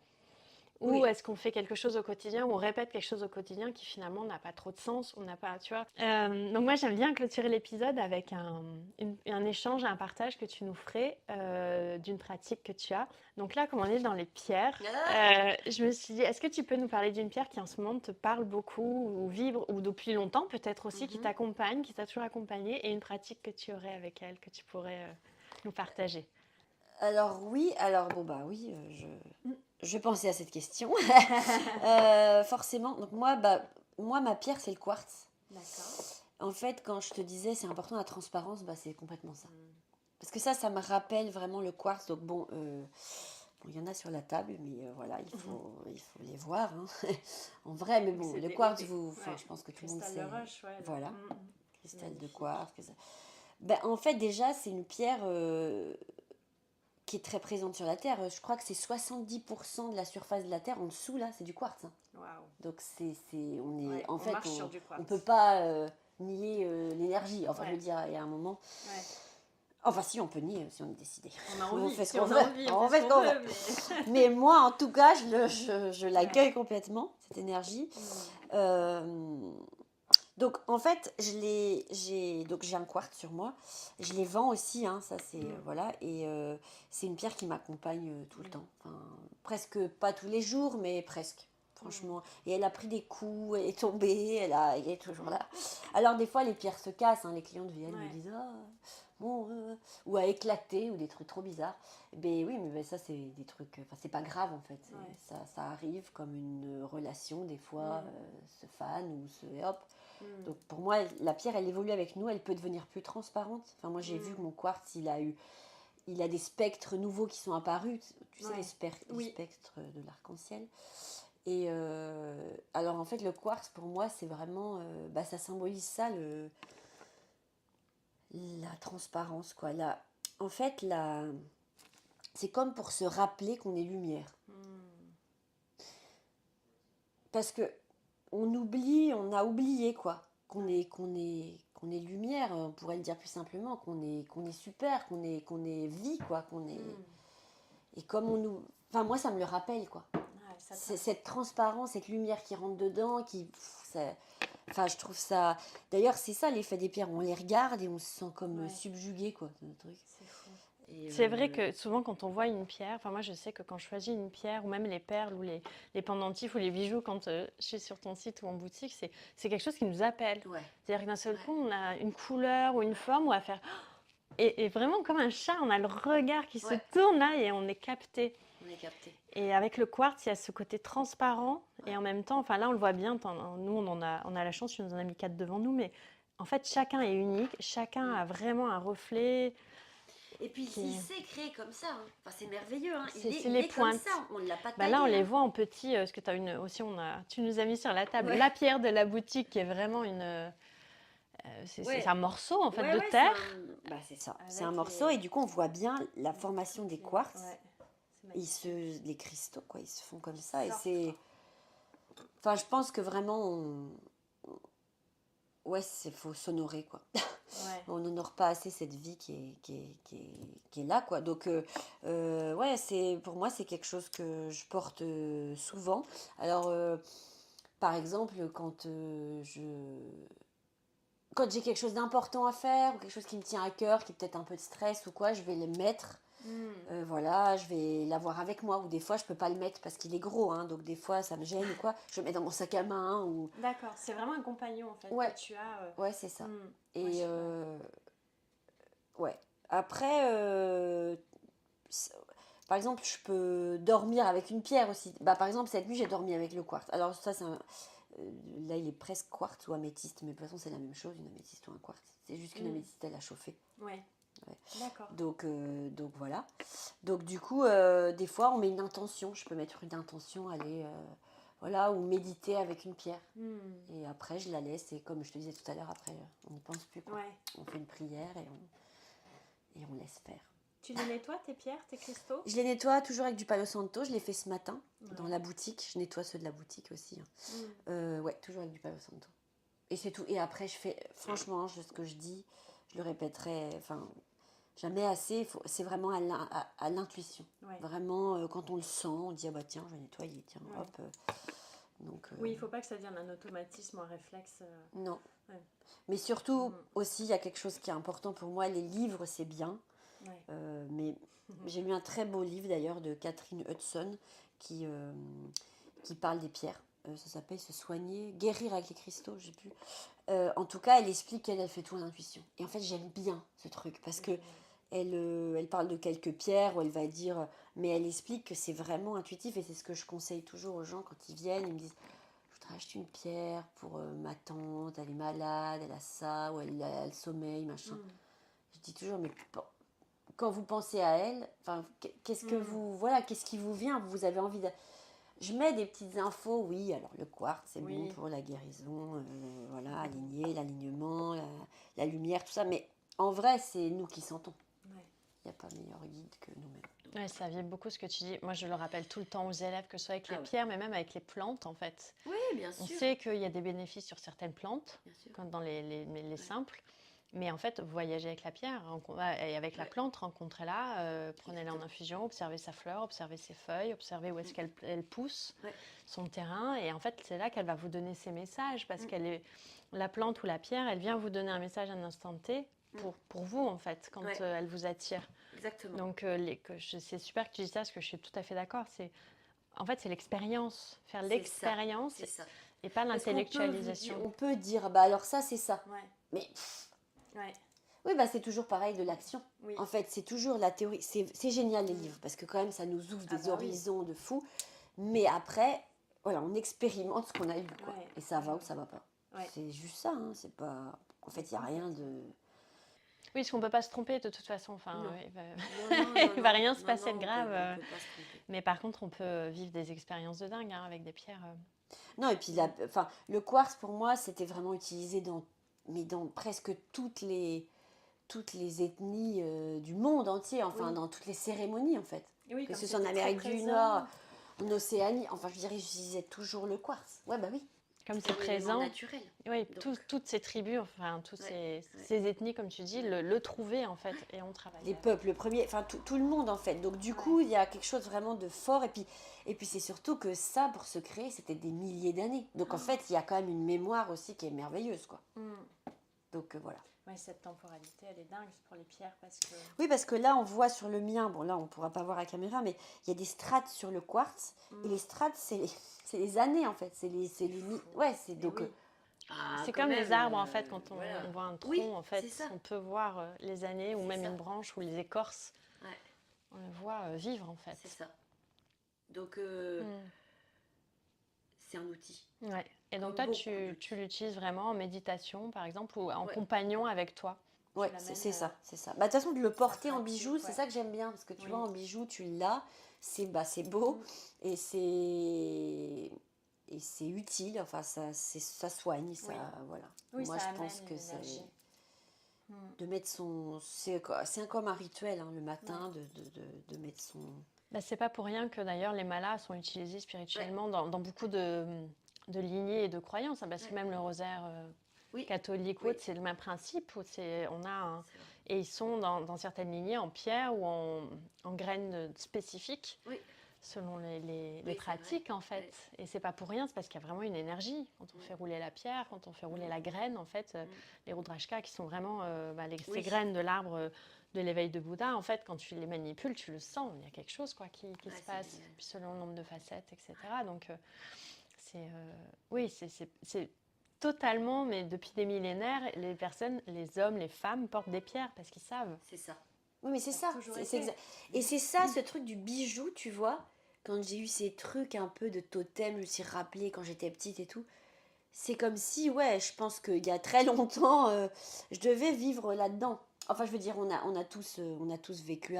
Speaker 3: Ou est-ce qu'on fait quelque chose au quotidien, ou on répète quelque chose au quotidien qui finalement n'a pas trop de sens, on n'a pas, tu vois. Donc moi j'aime bien clôturer l'épisode avec un échange, un partage que tu nous ferais d'une pratique que tu as. Donc là, comme on est dans les pierres, je me suis dit, est-ce que tu peux nous parler d'une pierre qui en ce moment te parle beaucoup, ou vibre, ou depuis longtemps peut-être aussi, qui t'accompagne, qui t'a toujours accompagné, et une pratique que tu aurais avec elle, que tu pourrais nous partager?
Speaker 2: Alors oui, je pensais à cette question. Forcément. Donc moi, ma pierre, c'est le quartz.
Speaker 3: D'accord.
Speaker 2: En fait, quand je te disais c'est important la transparence, c'est complètement ça. Parce que ça me rappelle vraiment le quartz. Donc bon, il y en a sur la table, mais voilà, il faut les voir. Hein. En vrai, mais bon, le quartz, je pense que tout le monde sait.
Speaker 3: Rush,
Speaker 2: voilà, cristal de quartz. En fait, déjà, c'est une pierre... qui est très présente sur la Terre. Je crois que c'est 70% de la surface de la Terre en dessous, là, c'est du quartz. Hein.
Speaker 3: Wow.
Speaker 2: Donc, on
Speaker 3: marche sur du quartz.
Speaker 2: On peut pas nier l'énergie. Enfin, je veux dire, il y a un moment... Enfin, si, on peut nier, si on est décidé.
Speaker 3: On a envie.
Speaker 2: On fait ce qu'on veut. Mais moi, en tout cas, je l'accueille complètement, cette énergie. Donc en fait, j'ai un quartz sur moi. Je les vends aussi, hein, ça c'est voilà. Et c'est une pierre qui m'accompagne tout le temps. Enfin, presque pas tous les jours, mais presque. Franchement. Et elle a pris des coups, elle est tombée, elle est toujours là. Alors des fois les pierres se cassent, hein, les clientes viennent me disent ou à éclater ou des trucs trop bizarres. Ben oui, mais ça c'est des trucs. Enfin c'est pas grave en fait. Ça arrive comme une relation des fois, se fan ou se hop. Donc pour moi, la pierre, elle évolue avec nous, elle peut devenir plus transparente. Enfin, moi, j'ai vu que mon quartz, il a des spectres nouveaux qui sont apparus. Tu sais, les spectres de l'arc-en-ciel. Et alors, en fait, le quartz, pour moi, c'est vraiment... ça symbolise ça, la transparence, quoi. En fait, c'est comme pour se rappeler qu'on est lumière. Parce que on a oublié, quoi, qu'on est lumière, on pourrait le dire plus simplement, qu'on est super, qu'on est vie, quoi, qu'on est... Et comme on nous... Enfin, moi, ça me le rappelle, quoi. C'est cette transparence, cette lumière qui rentre dedans, enfin, je trouve ça... D'ailleurs, c'est ça l'effet des pierres. On les regarde et on se sent comme subjugué, quoi. C'est un truc.
Speaker 3: C'est fou. C'est vrai que souvent, quand on voit une pierre, enfin, moi, je sais que quand je choisis une pierre, ou même les perles, ou les pendentifs, ou les bijoux, quand je suis sur ton site ou en boutique, c'est quelque chose qui nous appelle. C'est-à-dire que d'un seul coup, on a une couleur ou une forme, ou à faire... Et vraiment, comme un chat, on a le regard qui se tourne là et on est capté. Et avec le quartz, il y a ce côté transparent et en même temps, enfin là, on le voit bien. Nous, on a la chance, tu nous en as mis 4 devant nous, mais en fait, chacun est unique, chacun a vraiment un reflet.
Speaker 2: Et puis, il s'est créé comme ça. Hein. Enfin, c'est merveilleux. Hein.
Speaker 3: C'est les pointes.
Speaker 2: Comme ça. On ne l'a pas taillé.
Speaker 3: Là, on les voit en petit. Parce que tu nous as mis sur la table la pierre de la boutique qui est vraiment une... c'est un morceau en fait de terre.
Speaker 2: C'est ça. C'est un morceau et du coup on voit bien la formation des quartz. Les cristaux quoi, ils se font comme ça et c'est. Enfin, je pense que vraiment faut s'honorer quoi. On n'honore pas assez cette vie qui est là quoi. Donc pour moi c'est quelque chose que je porte souvent. Alors par exemple quand j'ai quelque chose d'important à faire ou quelque chose qui me tient à cœur, qui est peut-être un peu de stress ou quoi, je vais le mettre. Je vais l'avoir avec moi. Ou des fois, je peux pas le mettre parce qu'il est gros. Hein, donc des fois, ça me gêne ou quoi. Je le mets dans mon sac à main.
Speaker 3: D'accord, c'est vraiment un compagnon en fait que tu as.
Speaker 2: Ouais, c'est ça. Et après, par exemple, je peux dormir avec une pierre aussi. Par exemple, cette nuit, j'ai dormi avec le quartz. Alors ça, là, il est presque quartz ou améthyste, mais de toute façon, c'est la même chose, une améthyste ou un quartz. C'est juste qu'une améthyste, elle a chauffé.
Speaker 3: Ouais. D'accord.
Speaker 2: Donc voilà. Donc du coup, des fois, on met une intention. Je peux mettre une intention, aller, ou méditer avec une pierre. Et après, je la laisse. Et comme je te disais tout à l'heure, après, on n'y pense plus. Quoi. On fait une prière et on laisse faire.
Speaker 3: Tu les nettoies, tes pierres, tes cristaux?
Speaker 2: Je les nettoie toujours avec du Palo Santo. Je l'ai fait ce matin dans la boutique. Je nettoie ceux de la boutique aussi. Hein. Toujours avec du Palo Santo. Et c'est tout. Et après, je fais... Franchement, ce que je dis, je le répéterai... Enfin, jamais assez. C'est vraiment à l'intuition. Vraiment, quand on le sent, on dit, ah bah tiens, je vais nettoyer. Tiens, hop. Donc,
Speaker 3: oui, il ne faut pas que ça devienne un automatisme, un réflexe.
Speaker 2: Non. Mais surtout, aussi, il y a quelque chose qui est important pour moi. Les livres, c'est bien. Mais j'ai lu un très beau livre d'ailleurs de Catherine Hudson qui parle des pierres. Ça s'appelle Se soigner, guérir avec les cristaux, je sais plus. En tout cas, elle explique qu'elle fait tout à l'intuition. Et en fait, j'aime bien ce truc parce que elle parle de quelques pierres où elle va dire, mais elle explique que c'est vraiment intuitif et c'est ce que je conseille toujours aux gens quand ils viennent. Ils me disent, je voudrais acheter une pierre pour ma tante, elle est malade, elle a ça, ou elle a le sommeil, machin. Je dis toujours, mais quand vous pensez à elle, qu'est-ce qui vous vient? Vous avez envie de... Je mets des petites infos, oui, alors le quartz, c'est bon pour la guérison, aligner, l'alignement, la lumière, tout ça, mais en vrai, c'est nous qui sentons. Il n'y a pas meilleur guide que nous-mêmes.
Speaker 3: Ça vibre beaucoup ce que tu dis. Moi, je le rappelle tout le temps aux élèves, que ce soit avec les pierres, mais même avec les plantes, en fait.
Speaker 2: Oui, bien sûr.
Speaker 3: On sait qu'il y a des bénéfices sur certaines plantes, comme dans les simples. Mais en fait, voyagez avec la pierre et avec la plante, rencontrez-la, prenez-la en infusion, observez sa fleur, observez ses feuilles, observez où est-ce qu'elle pousse, son terrain. Et en fait, c'est là qu'elle va vous donner ses messages parce la plante ou la pierre, elle vient vous donner un message à un instant T pour vous, en fait, quand elle vous attire.
Speaker 2: Exactement.
Speaker 3: Donc, c'est super que tu dis ça parce que je suis tout à fait d'accord. En fait, c'est l'expérience, faire l'expérience et pas l'intellectualisation.
Speaker 2: On peut dire, alors ça, c'est ça. Mais... Oui, c'est toujours pareil de l'action. En fait, c'est toujours la théorie. C'est génial les livres parce que quand même, ça nous ouvre des horizons de fou. Mais après, on expérimente ce qu'on a eu. Quoi. Et ça va ou ça va pas. C'est juste ça. Hein, c'est pas... En fait, il n'y a rien de...
Speaker 3: Oui, parce qu'on ne peut pas se tromper de toute façon. Enfin, il ne va rien se passer de grave.
Speaker 2: On peut pas se tromper.
Speaker 3: Mais par contre, on peut vivre des expériences de dingue avec des pierres.
Speaker 2: Non, et puis le quartz, pour moi, c'était vraiment utilisé dans presque toutes les toutes les ethnies du monde entier, enfin dans toutes les cérémonies en fait.
Speaker 3: Oui,
Speaker 2: que ce soit en Amérique du Nord, en Océanie, enfin je dirais j'utilisais toujours le quartz. Ouais bah oui.
Speaker 3: Comme c'est présent.
Speaker 2: Naturel.
Speaker 3: Oui, toutes ces tribus, enfin toutes ces ethnies comme tu dis, le trouver en fait et on travaille.
Speaker 2: Les peuples, le premier, enfin tout le monde en fait. Donc du coup il y a quelque chose vraiment de fort et puis c'est surtout que ça pour se créer c'était des milliers d'années. Donc en fait il y a quand même une mémoire aussi qui est merveilleuse quoi. Donc voilà.
Speaker 3: Ouais, cette temporalité, elle est dingue pour les pierres parce que...
Speaker 2: Oui, parce que là, on voit sur le mien, bon là, on ne pourra pas voir à la caméra, mais il y a des strates sur le quartz. Et les strates, c'est les années, en fait. Ouais, c'est donc...
Speaker 3: Oui. C'est comme les arbres, en fait, quand on voit un tronc, en fait, on peut voir les années ou même une branche ou les écorces. Ouais. On le voit vivre, en fait.
Speaker 2: C'est ça. Donc, c'est un outil.
Speaker 3: Ouais. Et donc toi, tu l'utilises vraiment en méditation, par exemple, ou en compagnon avec toi?
Speaker 2: Ouais, c'est ça. Bah, de toute façon, de le porter en bijou, c'est ça que j'aime bien. Parce que tu vois, en bijou, tu l'as, c'est beau et c'est utile. Enfin, ça soigne, ça, voilà.
Speaker 3: Oui,
Speaker 2: moi, je pense que c'est... De mettre son... C'est comme un rituel, hein, le matin, de mettre son...
Speaker 3: Bah, c'est pas pour rien que d'ailleurs les malas sont utilisés spirituellement dans beaucoup de lignées et de croyances, hein, parce que même le rosaire catholique, c'est le même principe. Et ils sont dans certaines lignées en pierre ou en graines spécifiques, selon les pratiques en fait. Et c'est pas pour rien, c'est parce qu'il y a vraiment une énergie. Quand on fait rouler la pierre, quand on fait rouler la graine, en fait, les Rudrashkas qui sont vraiment ces graines de l'arbre de l'éveil de Bouddha, en fait, quand tu les manipules, tu le sens, il y a quelque chose qui se passe, puis selon le nombre de facettes, etc. Donc, c'est totalement, mais depuis des millénaires, les personnes, les hommes, les femmes portent des pierres parce qu'ils savent.
Speaker 2: C'est ça. Oui, mais c'est ça. Et c'est ça, ce truc du bijou, tu vois, quand j'ai eu ces trucs un peu de totem, je me suis rappelé quand j'étais petite et tout, c'est comme si, je pense qu'il y a très longtemps, je devais vivre là-dedans. Enfin, je veux dire, on a tous vécu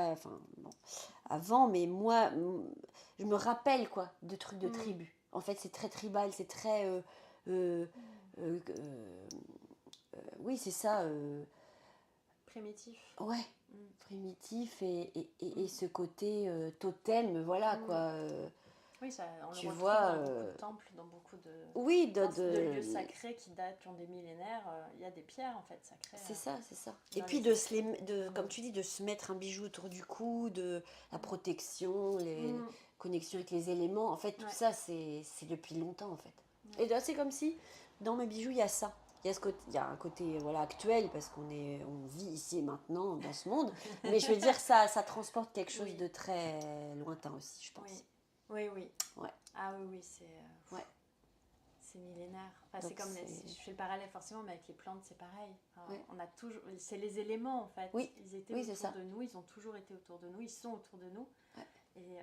Speaker 2: avant, mais moi, je me rappelle, quoi, de trucs de tribu. En fait, c'est très tribal, c'est très... oui, c'est ça.
Speaker 3: Primitif.
Speaker 2: Ouais, primitif et ce côté totem, voilà, quoi.
Speaker 3: Oui, ça, on
Speaker 2: tu
Speaker 3: le retrouve
Speaker 2: vois,
Speaker 3: dans beaucoup de temples, dans beaucoup de lieux sacrés qui datent, qui ont des millénaires. Il y a des pierres, en fait, sacrées.
Speaker 2: C'est ça. Et puis, comme tu dis, de se mettre un bijou autour du cou, de la protection, les connexions avec les éléments. En fait, tout ça, c'est depuis longtemps, en fait. Et là, c'est comme si, dans mes bijoux, il y a ça. Il y a un côté actuel, parce on vit ici et maintenant, dans ce monde. Mais je veux dire, ça transporte quelque chose de très lointain aussi, je pense.
Speaker 3: Oui.
Speaker 2: Ouais.
Speaker 3: Ah oui, c'est millénaire. Enfin, c'est comme je fais le parallèle forcément, mais avec les plantes, c'est pareil. Enfin, on a toujours, c'est les éléments en fait. Ils étaient autour de nous, ils ont toujours été autour de nous, ils sont autour de nous. Et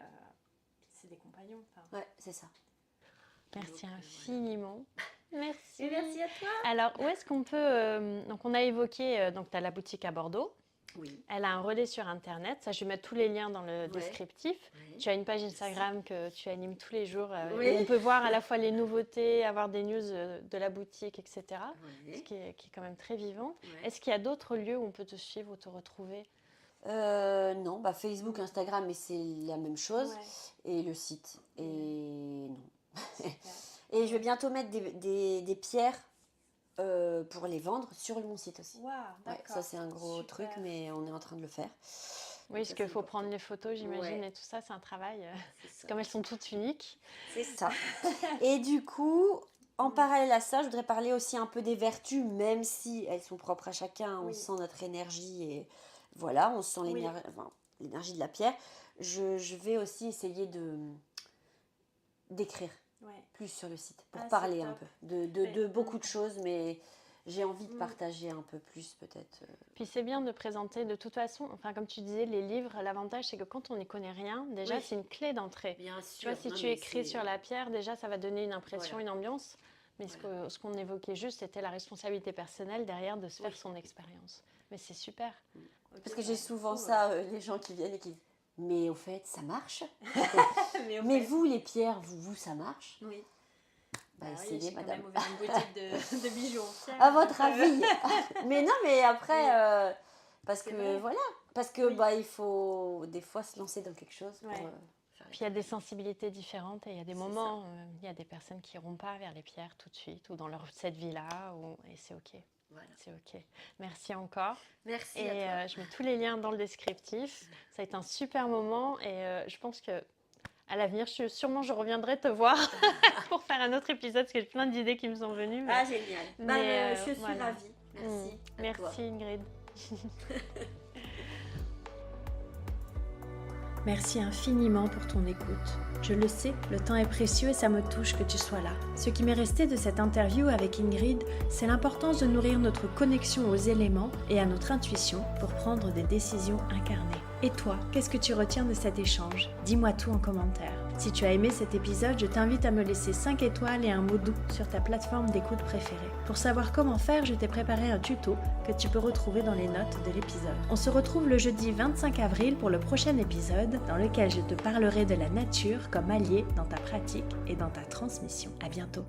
Speaker 3: c'est des compagnons.
Speaker 2: Ouais, c'est ça.
Speaker 3: Merci infiniment. Merci.
Speaker 2: Et merci à toi.
Speaker 3: Alors, où est-ce qu'on peut... donc, on a évoqué, tu as la boutique à Bordeaux.
Speaker 2: Oui.
Speaker 3: Elle a un relais sur Internet. Ça, je vais mettre tous les liens dans le descriptif. Tu as une page Instagram que tu animes tous les jours. Où on peut voir à la fois les nouveautés, avoir des news de la boutique, etc. Ce qui est quand même très vivant. Est-ce qu'il y a d'autres lieux où on peut te suivre ou te retrouver?
Speaker 2: Non, Facebook, Instagram, mais c'est la même chose. Et le site. Et non. Et je vais bientôt mettre des pierres pour les vendre sur mon site aussi.
Speaker 3: Wow, d'accord.
Speaker 2: Ça, c'est un gros truc, mais on est en train de le faire.
Speaker 3: Oui, parce qu'il faut prendre les photos, j'imagine, et tout ça, c'est un travail. Comme elles sont toutes uniques.
Speaker 2: C'est ça. Et du coup, en parallèle à ça, je voudrais parler aussi un peu des vertus, même si elles sont propres à chacun. On sent notre énergie et voilà, on sent l'énergie de la pierre. Je vais aussi essayer d'écrire plus sur le site pour parler un peu de beaucoup de choses, mais j'ai envie de partager un peu plus peut-être.
Speaker 3: Puis c'est bien de présenter de toute façon, enfin comme tu disais, les livres, l'avantage c'est que quand on n'y connaît rien, déjà c'est une clé d'entrée.
Speaker 2: Bien sûr.
Speaker 3: Tu vois, si tu écris sur la pierre, déjà ça va donner une impression, une ambiance, mais ce qu'on évoquait juste, c'était la responsabilité personnelle derrière de se faire son expérience. Mais c'est super.
Speaker 2: Parce que j'ai souvent les gens qui viennent et qui disent mais au fait, ça marche. mais vous, les pierres, vous, ça marche.
Speaker 3: Oui.
Speaker 2: Essayez, madame.
Speaker 3: J'ai quand même ouvert une boutique de bijoux en pierre.
Speaker 2: À votre avis. Mais non, mais après, Parce
Speaker 3: C'est
Speaker 2: que
Speaker 3: vrai.
Speaker 2: voilà, parce que il faut des fois se lancer dans quelque chose pour
Speaker 3: Ouais.
Speaker 2: faire
Speaker 3: Puis il y a des sensibilités différentes et il y a des
Speaker 2: C'est
Speaker 3: moments, il y a des personnes qui n'iront pas vers les pierres tout de suite ou dans cette vie-là, et c'est OK.
Speaker 2: Voilà.
Speaker 3: C'est OK. Merci encore.
Speaker 2: Merci
Speaker 3: Et
Speaker 2: à toi.
Speaker 3: je mets tous les liens dans le descriptif. Ça a été un super moment et je pense que à l'avenir, sûrement je reviendrai te voir pour faire un autre épisode parce que j'ai plein d'idées qui me sont venues.
Speaker 2: Ah, génial.
Speaker 3: mais,
Speaker 2: Je suis
Speaker 3: voilà.
Speaker 2: ravie. Merci. à
Speaker 3: Merci
Speaker 2: toi.
Speaker 3: Ingrid.
Speaker 1: Merci infiniment pour ton écoute. Je le sais, le temps est précieux et ça me touche que tu sois là. Ce qui m'est resté de cette interview avec Ingrid, c'est l'importance de nourrir notre connexion aux éléments et à notre intuition pour prendre des décisions incarnées. Et toi, qu'est-ce que tu retiens de cet échange? Dis-moi tout en commentaire. Si tu as aimé cet épisode, je t'invite à me laisser 5 étoiles et un mot doux sur ta plateforme d'écoute préférée. Pour savoir comment faire, je t'ai préparé un tuto que tu peux retrouver dans les notes de l'épisode. On se retrouve le jeudi 25 avril pour le prochain épisode dans lequel je te parlerai de la nature comme allié dans ta pratique et dans ta transmission. À bientôt.